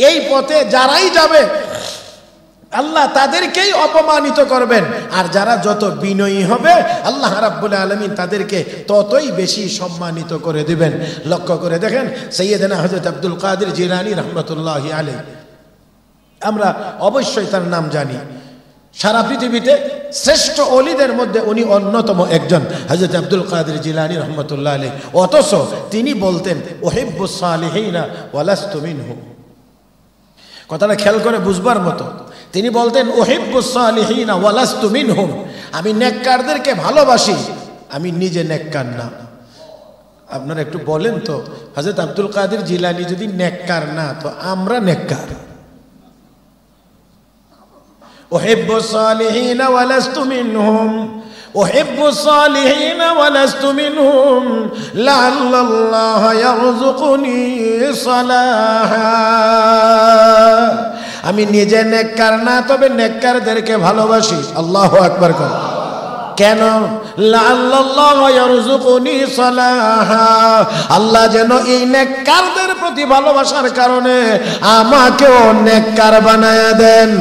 এই পথে যারাই যাবে, আল্লাহ তাদেরকেই অপমানিত করবেন। আর যারা যত বিনয়ী হবে, আল্লাহ রাব্বুল আলামিন তাদেরকে ততই বেশি সম্মানিত করে দিবেন। লক্ষ্য করে দেখেন, সাইয়েদনা হযরত আব্দুল কাদের জিলানী রাহমাতুল্লাহি আলাইহি, আমরা অবশ্যই তার নাম জানি, সারা পৃথিবীতে শ্রেষ্ঠ ওলিদের মধ্যে উনি অন্যতম একজন, হযরত আব্দুল কাদের জিলানী রাহমাতুল্লাহি আলাইহি। অথচ তিনি বলতেন, উহিব্বুস সালিহিনা ওয়া লাস্তু মিনহুম। কথাটা খেয়াল করে বুঝবার মতো। তিনি বলতেন উহিব্বুস সালিহিনা ওয়া লাস্তু মিনহুম, আমি নেককারদেরকে ভালোবাসি, আমি নিজে নেককার না। আপনারা একটু বলেন তো, হযরত আব্দুল কাদের জিলানী যদি নেককার না, তো আমরা নেককার। উহিব্বুস সালিহিনা ওয়া লাস্তু মিনহুম, উহিব্বুস সালিহিনা ওয়া লাস্তু মিনহুম, লাআল্লাল্লাহ ইয়ারযুকুনি সালাহা। আমি নিজে নেককার না, তবে নেককারদেরকে ভালোবাসি। আল্লাহু আকবার। কেন? লাআল্লাল্লাহ ইয়ারযুকুনি সালাহা, আল্লাহ যেন এই নেককারদের প্রতি ভালোবাসার কারণে আমাকেও নেককার বানায়া দেন।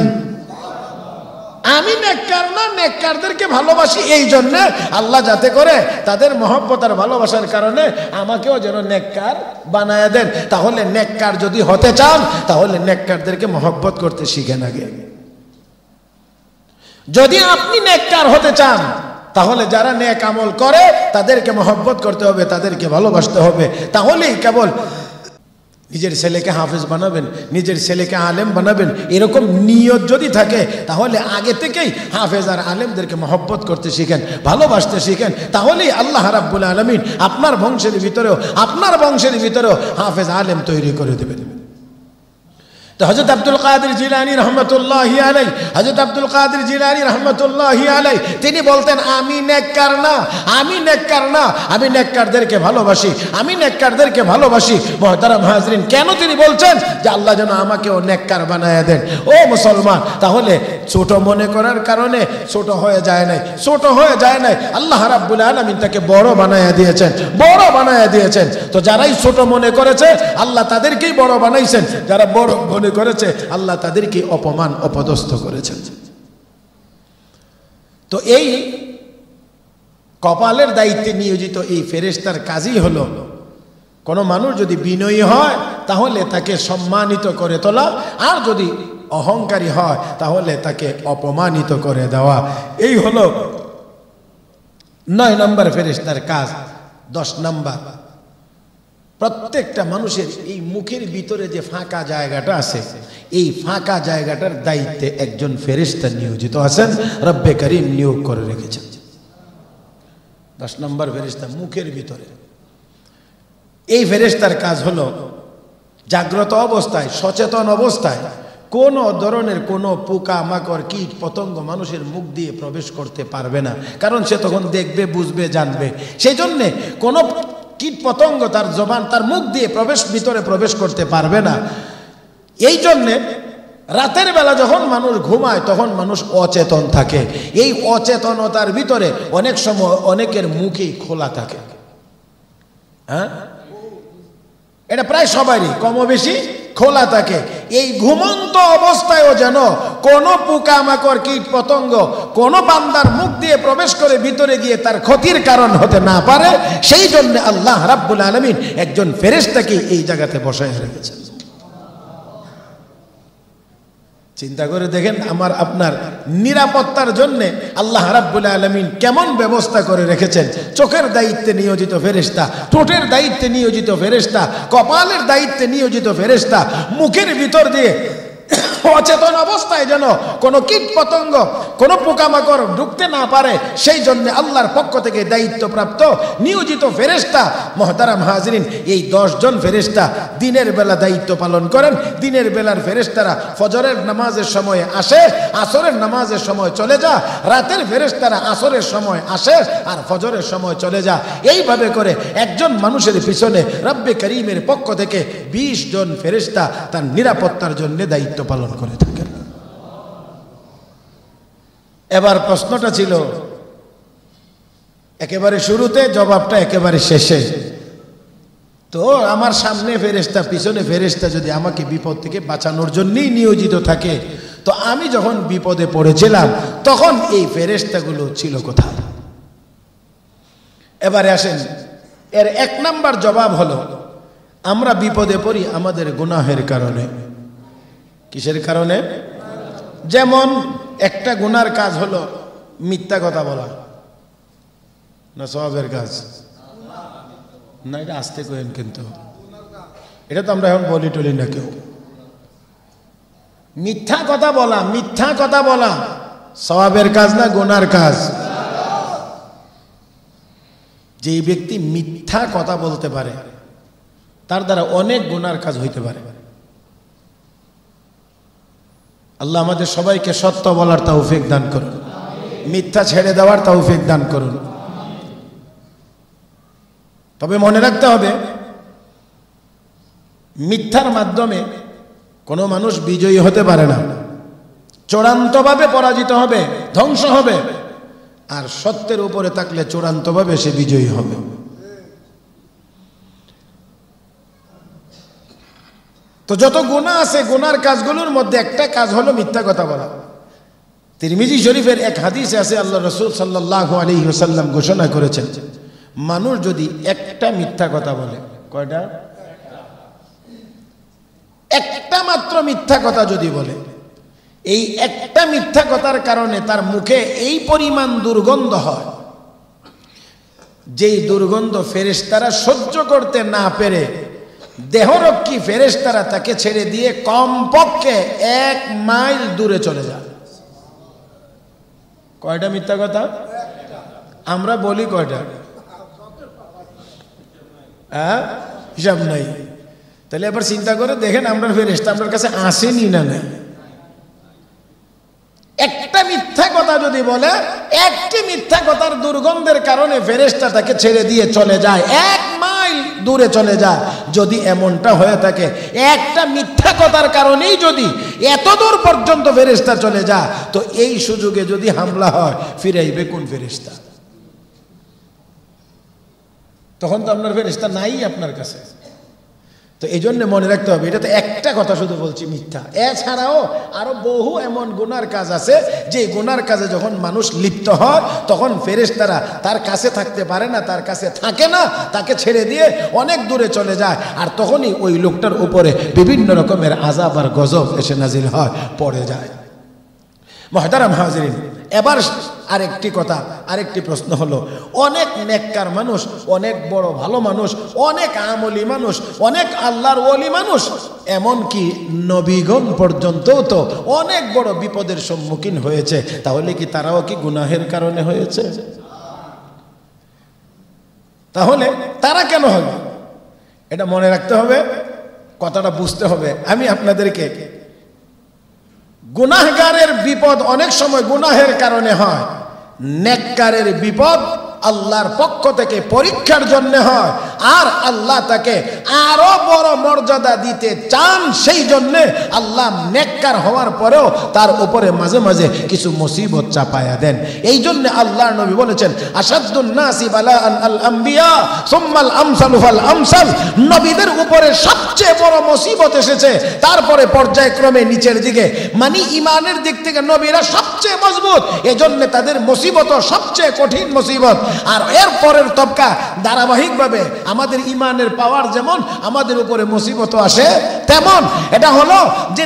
আমি নেককার না, নেককারদেরকে ভালোবাসি, এই জন্য আল্লাহ যাতে করে তাদের মহব্বত আর ভালোবাসার কারণে আমাকেও যেন নেককার বানায়া দেন। তাহলে নেককার যদি হতে চান, তাহলে নেককারদেরকে মহব্বত করতে শিখেন আগে। যদি আপনি নেককার হতে চান, তাহলে যারা নেক আমল করে তাদেরকে মহব্বত করতে হবে, তাদেরকে ভালোবাসতে হবে। তাহলেই কেবল নিজের ছেলেকে হাফেজ বানাবেন, নিজের ছেলেকে আলেম বানাবেন, এরকম নিয়ত যদি থাকে, তাহলে আগে থেকেই হাফেজ আর আলেমদেরকে মহব্বত করতে শিখেন, ভালোবাসতে শিখেন। তাহলেই আল্লাহ রাব্বুল আলামিন আপনার বংশের ভিতরেও হাফেজ আলেম তৈরি করে দেবেন। তো হযরত আব্দুল কাদের জিলানী রহমাতুল্লাহি আলাইহি, হযরত আব্দুল কাদের জিলানী রহমাতুল্লাহি আলাইহি তিনি বলতেন আমি নেককার না, আমি নেককার না, আমি নেককারদেরকে ভালোবাসি, আমি নেককারদেরকে ভালোবাসি। মুহতারাম হাজরিন, কেন তিনি বলছেন যে আল্লাহ যেন আমাকেও নেককার বানায়া দেন? ও মুসলমান, তাহলে ছোট মনে করার কারণে ছোট হয়ে যায় নাই, ছোট হয়ে যায় নাই, আল্লাহ রাব্বুল আলামিন তাকে বড় বানায়া দিয়েছেন, বড় বানায়া দিয়েছেন। তো যারাই ছোট মনে করেছে আল্লাহ তাদেরকেই বড় বানাইছেন, যারা বড় মনে করেছে আল্লাহ তাদেরকে অপমান অপদস্থ করেছেন। তো এই কপালের দায়িত্বে নিয়োজিত এই ফেরেশতার কাজই হলো, কোনো মানুষ যদি বিনয়ী হয় তাহলে তাকে সম্মানিত করে তোলা, আর যদি অহংকারী হয় তাহলে তাকে অপমানিত করে দেওয়া। এই হলো 9 নম্বর ফেরেশতার কাজ। 10 নম্বর, প্রত্যেকটা মানুষের এই মুখের ভিতরে যে ফাঁকা জায়গাটা আছে, এই ফাঁকা জায়গাটার দায়িত্বে একজন ফেরেশতা নিয়োজিত আছেন, রব্বে করিম নিয়োগ করে রেখেছেন। 10 নম্বর ফেরেশতা মুখের ভিতরে। এই ফেরেশতার কাজ হলো জাগ্রত অবস্থায়, সচেতন অবস্থায় কোন ধরনের কোনো পোকা মাকড় কীট পতঙ্গ মানুষের মুখ দিয়ে প্রবেশ করতে পারবে না, কারণ সে তখন দেখবে, বুঝবে, জানবে। সেই জন্যে কোনো কীট পতঙ্গ তার জবান, তার মুখ দিয়ে ভিতরে প্রবেশ করতে পারবে না। এই জন্যে রাতের বেলা যখন মানুষ ঘুমায় তখন মানুষ অচেতন থাকে। এই অচেতনতার ভিতরে অনেক সময় অনেকের মুখেই খোলা থাকে। হ্যাঁ, এটা প্রায় সবারই কম বেশি খোলা থাকে। এই ঘুমন্ত অবস্থায়ও যেন কোনো পোকামাকড় কীট পতঙ্গ কোনো বান্দার মুখ দিয়ে প্রবেশ করে ভিতরে গিয়ে তার ক্ষতির কারণ হতে না পারে, সেই জন্য আল্লাহ রাব্বুল আলামিন একজন ফেরেশতাকে এই জায়গাতে বসায় রেখেছেন। চিন্তা করে দেখেন, আমার আপনার নিরাপত্তার জন্য আল্লাহ রাব্বুল আলামিন কেমন ব্যবস্থা করে রেখেছেন। চোখের দায়িত্বে নিয়োজিত ফেরেশতা, ঠোঁটের দায়িত্বে নিয়োজিত ফেরেশতা, কপালের দায়িত্বে নিয়োজিত ফেরেশতা, মুখের ভিতর দিয়ে অচেতন অবস্থায় যেন কোনো কীট পতঙ্গ কোনো পোকামাকড় ঢুকতে না পারে, সেই জন্য আল্লাহর পক্ষ থেকে দায়িত্বপ্রাপ্ত নিয়োজিত ফেরেশতা। মুহতারাম হাজরিন, এই 10 জন ফেরেশতা দিনের বেলা দায়িত্ব পালন করেন। দিনের বেলার ফেরেশতারা ফজরের নামাজের সময় আসে, আসরের নামাজের সময় চলে যা। রাতের ফেরেশতারা আসরের সময় আসে আর ফজরের সময় চলে যা। এইভাবে করে একজন মানুষের পিছনে রব্বে করিমের পক্ষ থেকে 20 জন ফেরেশতা তার নিরাপত্তার জন্য দায়িত্ব পালন করে থাকেন। এবার প্রশ্নটা ছিল একেবারে শুরুতে, জবাবটা একেবারে শেষে। তো আমার সামনে ফেরেশতা, পিছনে ফেরেশতা যদি আমাকে বিপদ থেকে বাঁচানোর জন্যই নিয়োজিত থাকে, তো আমি যখন বিপদে পড়েছিলাম তখন এই ফেরেশতাগুলো ছিল কোথায়? এবারে আসেন, এর 1 নাম্বার জবাব হলো আমরা বিপদে পড়ি আমাদের গুনাহের কারণে। কিসের কারণে? যেমন একটা গুনার কাজ হলো মিথ্যা কথা বলা, না সওয়াবের কাজ? না, এটা আস্তে করেন, কিন্তু এটা তো আমরা এখন বলি টলি না কেউ। মিথ্যা কথা বলা সওয়াবের কাজ না গুনার কাজ? যে ব্যক্তি মিথ্যা কথা বলতে পারে তার দ্বারা অনেক গুনার কাজ হইতে পারে। আল্লাহ আমাদের সবাইকে সত্য বলার তৌফিক দান করুন, মিথ্যা ছেড়ে দেওয়ার তৌফিক দান করুন। তবে মনে রাখতে হবে, মিথ্যার মাধ্যমে কোনো মানুষ বিজয়ী হতে পারে না, চূড়ান্তভাবে পরাজিত হবে, ধ্বংস হবে। আর সত্যের উপরে থাকলে চূড়ান্তভাবে সে বিজয়ী হবে। তো যত গুনাহ আছে, গুনার কাজগুলোর মধ্যে একটা কাজ হলো মিথ্যা কথা বলা। তিরমিজি শরীফের এক হাদিসে আছে, আল্লাহ রাসূল সাল্লাল্লাহু আলাইহি ওয়াসাল্লাম ঘোষণা করেছেন, মানুষ যদি একটা মিথ্যা কথা বলে, কয়টা? একটা মাত্র মিথ্যা কথা যদি বলে, এই একটা মিথ্যা কথার কারণে তার মুখে এই পরিমাণ দুর্গন্ধ হয়, যেই দুর্গন্ধ ফেরেশতারা সহ্য করতে না পেরে দেহরক্ষী ফেরেশতারা তাকে ছেড়ে দিয়ে কমপক্ষে 1 মাইল দূরে চলে যায়। কয়টা মিথ্যা কথা আমরা বলি? কয়টা? হিসাব নাই। তাহলে এবার চিন্তা করে দেখেন, আমরা ফেরেশতা আপনার কাছে আসেনি না নাই? একটা মিথ্যা কথা যদি বলে, একটি মিথ্যা কথার দুর্গন্ধের কারণে ফেরেশতা তাকে ছেড়ে দিয়ে চলে যায়, 1 মাইল দূরে চলে যায়। যদি এমনটা হয়ে থাকে, একটা মিথ্যা কথার কারণেই যদি এত দূর পর্যন্ত ফেরেশতা চলে যায়, তো এই সুযোগে যদি হামলা হয়, ফিরাইবে কোন ফেরেশতা? তখন তো আপনার ফেরেশতা নাই আপনার কাছে। তো এই জন্য মনে রাখতে হবে, এটা তো একটা কথা শুধু বলছি মিথ্যা, এছাড়াও আরো বহু এমন গুনার কাজ আছে, যে গুনার কাজে যখন মানুষ লিপ্ত হয় তখন ফেরেশতারা তার কাছে থাকতে পারে না, তার কাছে থাকে না, তাকে ছেড়ে দিয়ে অনেক দূরে চলে যায়। আর তখনই ওই লোকটার উপরে বিভিন্ন রকমের আযাব আর গজব এসে নাজিল হয়, পড়ে যায়। মুহতারাম হাজিরিন, এবার আরেকটি কথা, আরেকটি প্রশ্ন হলো, অনেক নেককার মানুষ, অনেক বড় ভালো মানুষ, অনেক আমলি মানুষ, অনেক আল্লাহর ওলি মানুষ, এমনকি নবীগণ পর্যন্ত তো অনেক বড় বিপদের সম্মুখীন হয়েছে। তাহলে কি তারাও কি গুনাহের কারণে হয়েছে? তাহলে তারা কেন হবে? এটা মনে রাখতে হবে, কথাটা বুঝতে হবে। আমি আপনাদেরকে, গুনাহগারের বিপদ অনেক সময় গুনাহের কারণে হয়, নেককারের বিপদ আল্লাহর পক্ষ থেকে পরীক্ষার জন্য হয়, আর আল্লাহ তাকে আরো বড় মর্যাদা দিতে চান। সেই জন্য আল্লাহ নেককার হওয়ার পরেও তার উপরে মাঝে মাঝে কিছু মুসিবত চাপায়া দেন। এই জন্য আল্লাহর নবী বলেছেন, আসাদুন নাসি বালাআন আল আম্বিয়া সুম্মাল আমসালু ফাল আমসাল। নবীদের উপরে সবচেয়ে বড় মুসিবত এসেছে, তারপরে পর্যায়ক্রমে নিচের দিকে, মানে ইমানের দিক থেকে নবীরা সবচেয়ে মজবুত, এজন্য তাদের মুসিবত সবচেয়ে কঠিন মুসিবত। আর এর পরের তবকা ধারাবাহিকভাবে আমাদের ইমানের পাওয়ার যেমন আমাদের উপরে মুসিবত আসে, তেমন এটা হলো যে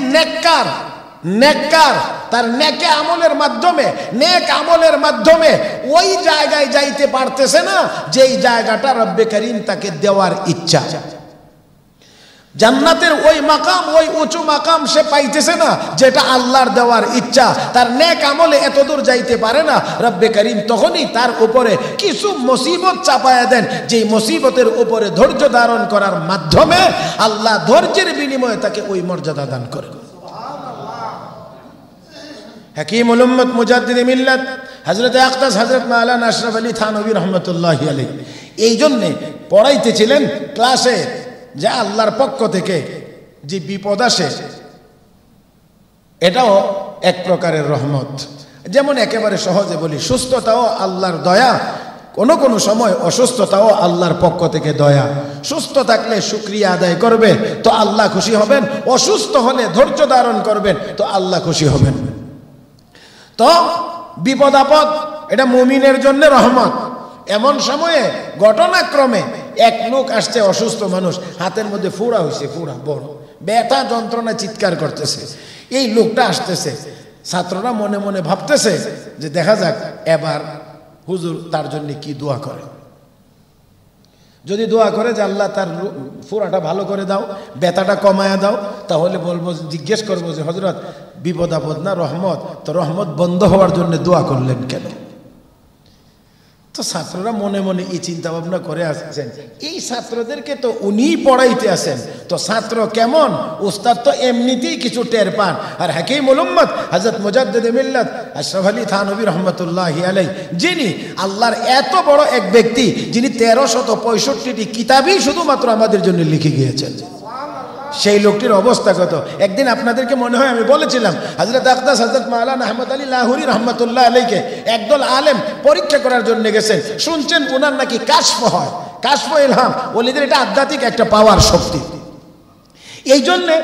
নেককার তার নেকে আমলের মাধ্যমে, নেক আমলের মাধ্যমে ওই জায়গায় যাইতে পারতেছে না যেই জায়গাটা রব্বে করিম তাকে দেওয়ার ইচ্ছা। জান্নাতের ওই মাকাম, ওই উঁচু মাকাম সে পাইতেছে না যেটা আল্লাহর দেওয়ার ইচ্ছা। তার নেক আমলে এত দূর যাইতে পারে না, রব্বে করিম তখনই তার উপরে কিছু মুসিবত চাপায়া দেন, যেই মুসিবতের উপরে ধৈর্য ধারণ করার মাধ্যমে আল্লাহ ধৈর্যের বিনিময়ে তাকে ওই মর্যাদা দান করেন। হাকিমুল উম্মত মুজাদ্দিদ মিল্লাত হযরত আকদাস হযরত মাওলানা আশরাফ আলী থানভী রাহমাতুল্লাহি আলাইহি এই জন্য পড়াইতেছিলেন ক্লাসে যে আল্লাহর পক্ষ থেকে যে বিপদ আসে এটাও এক প্রকারের রহমত। যেমন একেবারে সহজে বলি, সুস্থতাও আল্লাহর দয়া, কোনো কোনো সময় অসুস্থতাও আল্লাহর পক্ষ থেকে দয়া। সুস্থ থাকলে শুকরিয়া আদায় করবে তো আল্লাহ খুশি হবেন, অসুস্থ হলে ধৈর্য ধারণ করবেন তো আল্লাহ খুশি হবেন। তো বিপদ আপদ এটা মুমিনের জন্য রহমত। এমন সময়ে ঘটনাক্রমে এক লোক আসছে, অসুস্থ মানুষ, হাতের মধ্যে ফোড়া হয়েছে, ফোড়া বড়, ব্যথা যন্ত্রণা চিৎকার করতেছে। এই লোকটা আসতেছে, ছাত্ররা মনে মনে ভাবতেছে যে দেখা যাক এবার হুজুর তার জন্য কি দোয়া করে। যদি দোয়া করে যে আল্লাহ তার ফুরাটা ভালো করে দাও, ব্যথাটা কমায়া দাও, তাহলে বলবো, জিজ্ঞেস করবো যে হযরত বিপদ আপদ না রহমত, তো রহমত বন্ধ হওয়ার জন্য দোয়া করলেন কেন? তো ছাত্ররা মনে মনে এই চিন্তা ভাবনা করে আসছেন, এই ছাত্রদেরকে তো উনি পড়াইতে আসেন, তো ছাত্র কেমন, উস্তাদ তো এমনিতেই কিছু টের পান। আর হাকিমুল উম্মত হযরত মুজাদ্দিদে মিল্লাত আশরাফ আলী থানভী রহমতুল্লাহি আলাইহি, যিনি আল্লাহর এত বড় এক ব্যক্তি, যিনি 1365টি কিতাবই শুধুমাত্র আমাদের জন্য লিখে গিয়েছেন, সেই লোকটির অবস্থা কত। একদিন আপনাদেরকে মনে হয় আমি বলেছিলাম, হযরত আকদাস হযরত মাওলানা আহমদ আলী লাহোরী রহমতুল্লাহ আলাইহিকে একদল আলেম পরীক্ষা করার জন্য গেছেন। শুনছেন ওনার নাকি কাশফ হয়, কাশফ ইলহাম, ওলিদের এটা আধ্যাত্মিক একটা পাওয়ার শক্তি। এই জন্যে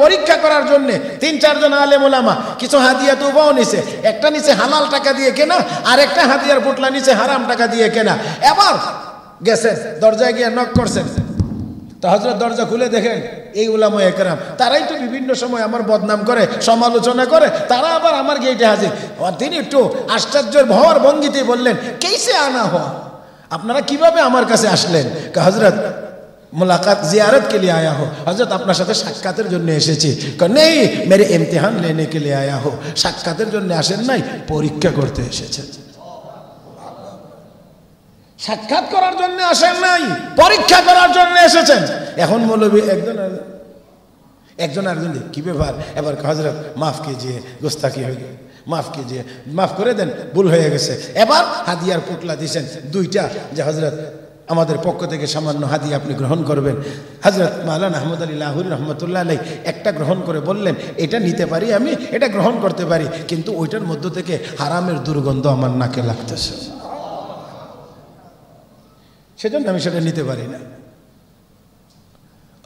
পরীক্ষা করার জন্য 3-4 জন আলেম ওলামা কিছু হাদিয়া তুবাও নিছে। একটা নিচে হালাল টাকা দিয়ে কেনা, আর একটা হাদিয়ার পুটলা নিচে হারাম টাকা দিয়ে কেনা। এবার গেছেন, দরজায় গিয়ে নক করছেন, তো হযরত দরজা খুলে দেখেন এই উলামায়ে একরাম, তারাই তো বিভিন্ন সময় আমার বদনাম করে, সমালোচনা করে, তারা আবার আমার গেটে হাজির। তিনি একটু আশ্চর্যের ভর ভঙ্গিতে বললেন, কেসে আনা হো, আপনারা কিভাবে আমার কাছে আসলেন? হযরত মুলাকাত জিয়ারত কে লিয়ে আয়া হো, হযরত আপনার সাথে সাক্ষাতের জন্য এসেছি। নেই, মেরে ইমতিহান লেনে কে লিয়ে আয়া হো, সাক্ষাতের জন্য আসেন নাই, পরীক্ষা করতে এসেছেন। সাক্ষাৎ করার জন্য আসেন নাই, পরীক্ষা করার জন্য এসেছেন। এখন মৌলবী একজন আরেকজন কি ব্যাপার, এবার হযরত মাফ কিজিয়ে, গুস্তাকি হয়ে গেল, মাফ কিজিয়ে, মাফ করে দেন, ভুল হয়ে গেছে। এবার হাদিয়ার পুটলা দিয়েছেন 2টা, যে হযরত আমাদের পক্ষ থেকে সামান্য হাদিয়া আপনি গ্রহণ করবেন। হযরত মাওলানা আহমদ আলী লাহোরী রহমতুল্লাহ আলাইহি একটা গ্রহণ করে বললেন, এটা নিতে পারি আমি, এটা গ্রহণ করতে পারি, কিন্তু ওইটার মধ্য থেকে হারামের দুর্গন্ধ আমার নাকে লাগতেছে, সেজন্য আমি সেটা নিতে পারি না।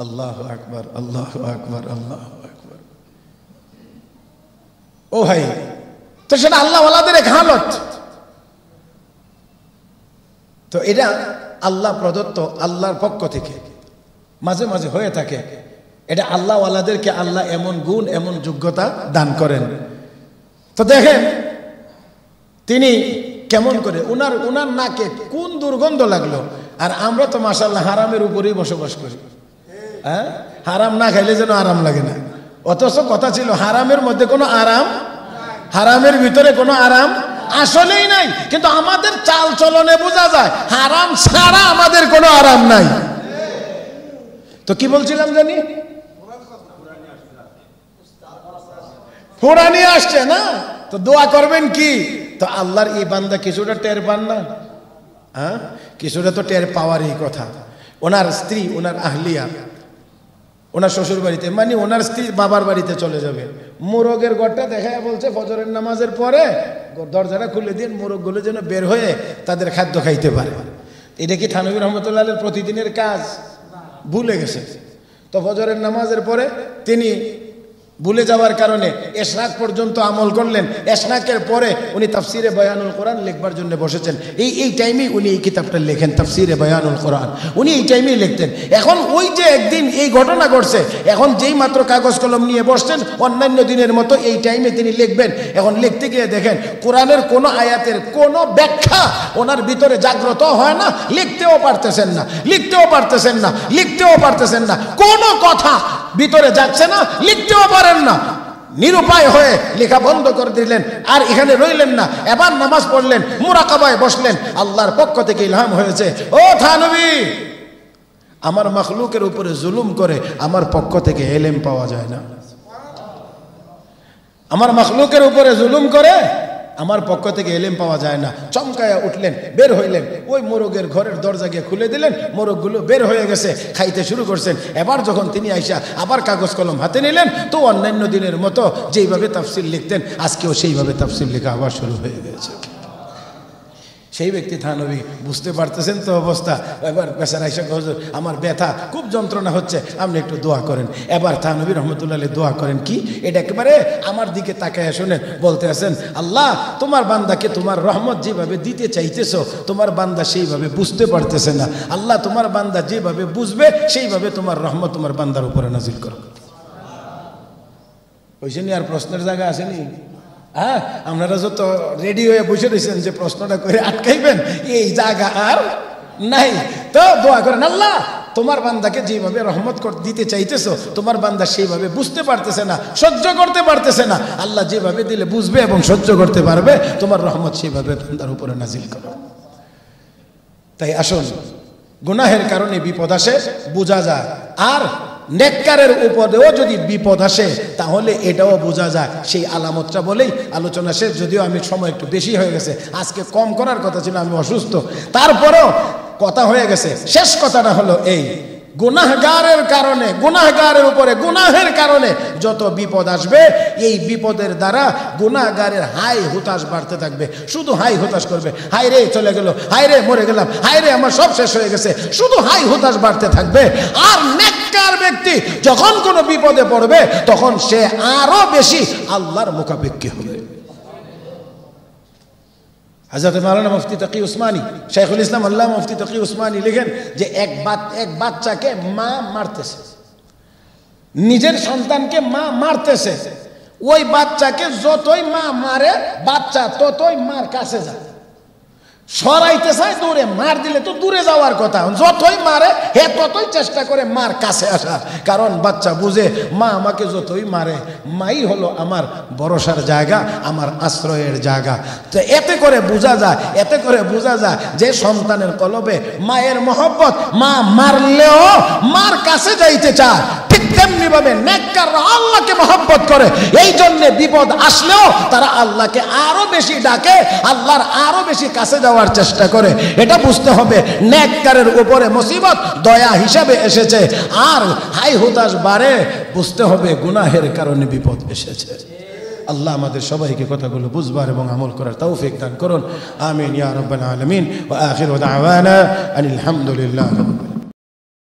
আল্লাহু আকবার, আল্লাহু আকবার, আল্লাহু আকবার। ও ভাই, তো সেটা আল্লাহ ওয়ালাদের এক হালত। তো এটা আল্লাহ প্রদত্ত, আল্লাহর পক্ষ থেকে মাঝে মাঝে হয়ে থাকে। এটা আল্লাহ ওয়ালাদেরকে আল্লাহ এমন গুণ, এমন যোগ্যতা দান করেন। তো দেখেন তিনি কেমন করে, উনার নাকে কোন দুর্গন্ধ লাগলো। আর আমরা তো মাশাআল্লাহ হারামের উপরেই বসবাস করি, হ্যাঁ, হারাম না খাইলে যেন আরাম লাগে না। অথচ কথা ছিল হারামের মধ্যে কোনো আরাম, হারামের ভিতরে কোনো আরাম আসলেই নাই। কিন্তু আমাদের চাল চলনে বোঝা যায় হারাম ছাড়া আমাদের কোনো আরাম নাই। তো কি বলছিলাম জানি, ফুরানি আসছে না, তো দোয়া করবেন কি? তো আল্লাহর এই বান্দা কিছুটা টের পান না, হ্যাঁ, কিছুটা তো টের পাওয়ারই কথা। ওনার স্ত্রী, ওনার আহলিয়া ওনার শ্বশুর বাড়িতে, মানে ওনার স্ত্রী বাবার বাড়িতে চলে যাবে। মোরগের ঘরটা দেখায় বলছে ফজরের নামাজের পরে দরজাটা খুলে দিন, মোরগগুলো যেন বের হয়ে তাদের খাদ্য খাইতে পারে। এটা কি থানভী রহমতুল্লাহ আলাইহির প্রতিদিনের কাজ? ভুলে গেছে। তো ফজরের নামাজের পরে তিনি ভুলে যাওয়ার কারণে এশরাক পর্যন্ত আমল করলেন। এশরাকের পরে উনি তাফসিরে বয়ানুল কোরআন লিখবার জন্য বসেছেন। এই টাইমেই উনি এই কিতাবটা লেখেন, তাফসিরে বয়ানুল কোরআন। উনি এই টাইমেই লিখতেন। এখন ওই যে একদিন এই ঘটনা ঘটছে, এখন যেই মাত্র কাগজ কলম নিয়ে বসছেন, অন্যান্য দিনের মতো এই টাইমে তিনি লিখবেন। এখন লিখতে গিয়ে দেখেন কোরআনের কোনো আয়াতের কোনো ব্যাখ্যা ওনার ভিতরে জাগ্রত হয় না, লিখতেও পারতেছেন না, লিখতেও পারতেছেন না, লিখতেও পারতেছেন না, কোনো কথা ভিতরে যাচ্ছে না, লিখতেও পারেন না। নিরুপায় হয়ে লেখা বন্ধ করে দিলেন, আর এখানে রইলেন না। এবার নামাজ পড়লেন, মুরাকাবায় বসলেন। আল্লাহর পক্ষ থেকে ইলহাম হয়েছে, ও থানভী, আমার মাখলুকের উপরে জুলুম করে আমার পক্ষ থেকে ইলম পাওয়া যায় না। আমার মাখলুকের উপরে জুলুম করে আমার পক্ষ থেকে ইলম পাওয়া যায় না। চমকায়া উঠলেন, বের হইলেন, ওই মোরগের ঘরের দরজা গিয়ে খুলে দিলেন। মোরগগুলো বের হয়ে গেছে, খাইতে শুরু করছেন। এবার যখন তিনি আইসা আবার কাগজ কলম হাতে নিলেন, তো অন্যান্য দিনের মতো যেইভাবে তাফসীর লিখতেন, আজকেও সেইভাবে তাফসীর লেখা আবার শুরু হয়ে গেছে। সেই ব্যক্তি থানভী বুঝতে পারতেছেন তো অবস্থা। এবার বেচারা আইসা হুজুর আমার ব্যথা, খুব যন্ত্রণা হচ্ছে, আপনি একটু দোয়া করেন। এবার থানভী রহমতুল্লাহ আলাইহি দোয়া করেন কি, এটা একেবারে আমার দিকে তাকায় শুনেন। বলতে আছেন, আল্লাহ তোমার বান্দাকে তোমার রহমত যেভাবে দিতে চাইতেছো, তোমার বান্দা সেইভাবে বুঝতে পারতেছে না। আল্লাহ তোমার বান্দা যেভাবে বুঝবে সেইভাবে তোমার রহমত তোমার বান্দার উপরে নাজিল করো। ওইখানে আর প্রশ্নের জায়গা আসেনি? হ্যাঁ, আপনারা যত রেডি হয়ে বসে রয়েছেন যে প্রশ্নটা করে আটকাইবেন, এই জায়গা আর নাই। তো দোয়া করেন, আল্লাহ তোমার বান্দাকে যেভাবে রহমত দিতে চাইতেছো, তোমার বান্দা সেইভাবে বুঝতে পারতেছে না, সহ্য করতে পারতেছে না। আল্লাহ যেভাবে দিলে বুঝবে এবং সহ্য করতে পারবে, তোমার রহমত সেইভাবে বান্দার উপরে নাজিল করো। তাই আসুন, গুনাহের কারণে বিপদ আসে, বোঝা যায়। আর নেককারের উপরেও যদি বিপদ আসে তাহলে এটাও বোঝা যায়। সেই আলামতটা বলেই আলোচনা শেষ, যদিও আমি সময় একটু বেশি হয়ে গেছে, আজকে কম করার কথা ছিল, আমি অসুস্থ, তারপরেও কথা হয়ে গেছে। শেষ কথাটা হলো এই, গুনাহগারের কারণে, গুনাহগারের উপরে গুনাহের কারণে যত বিপদ আসবে, এই বিপদের দ্বারা গুনাহগারের হাই হুতাশ বাড়তে থাকবে। শুধু হাই হুতাশ করবে, হাই রে চলে গেল, হাই রে মরে গেলাম, হাই রে আমার সব শেষ হয়ে গেছে, শুধু হাই হুতাশ বাড়তে থাকবে। আর নেককার ব্যক্তি যখন কোনো বিপদে পড়বে তখন সে আরো বেশি আল্লাহর মুখাপেক্ষী হবে। হযরত মাওলানা মুফতি তাকি উসমানী, শাইখুল ইসলাম আল্লামা মুফতি তাকি উসমানী লিখেন যে এক বাচ্চাকে মা মারতেছে, নিজের সন্তানকে মা মারতেছে, ওই বাচ্চাকে যতই মা মারে বাচ্চা ততই মার কাছে যায়, সরাইতে চায় দূরে, মার দিলে তো দূরে যাওয়ার কথা, যতই মারে হে ততই চেষ্টা করে মার কাছে আসার। কারণ বাচ্চা বুঝে মা আমাকে যতই মারে, মাই হলো আমার ভরসার জায়গা, আমার আশ্রয়ের জায়গা। তো এতে করে বোঝা যায়, এতে করে বোঝা যায় যে সন্তানের কলবে মায়ের মহব্বত, মা মারলেও মার কাছে যাইতে চায়। ঠিক তেমনি ভাবে নেককাররা আল্লাহকে মহব্বত করে, এই জন্য বিপদ আসলেও তারা আল্লাহকে আরো বেশি ডাকে, আল্লাহর আরো বেশি কাছে যাওয়ার চেষ্টা করে। এটা বুঝতে হবে নেককারের উপরে মুসিবত দয়া হিসাবে এসেছে, আর হাই হুতাশ বাড়ে বুঝতে হবে গুনাহের কারণে বিপদ এসেছে। আল্লাহ আমাদের সবাইকে কথাগুলো বুঝবার এবং আমল করার তৌফিক দান করুন। আমিন ইয়া রাব্বাল আলামিন। ওয়া আখিরু দাওয়ানা আনিল হামদুলিল্লাহি।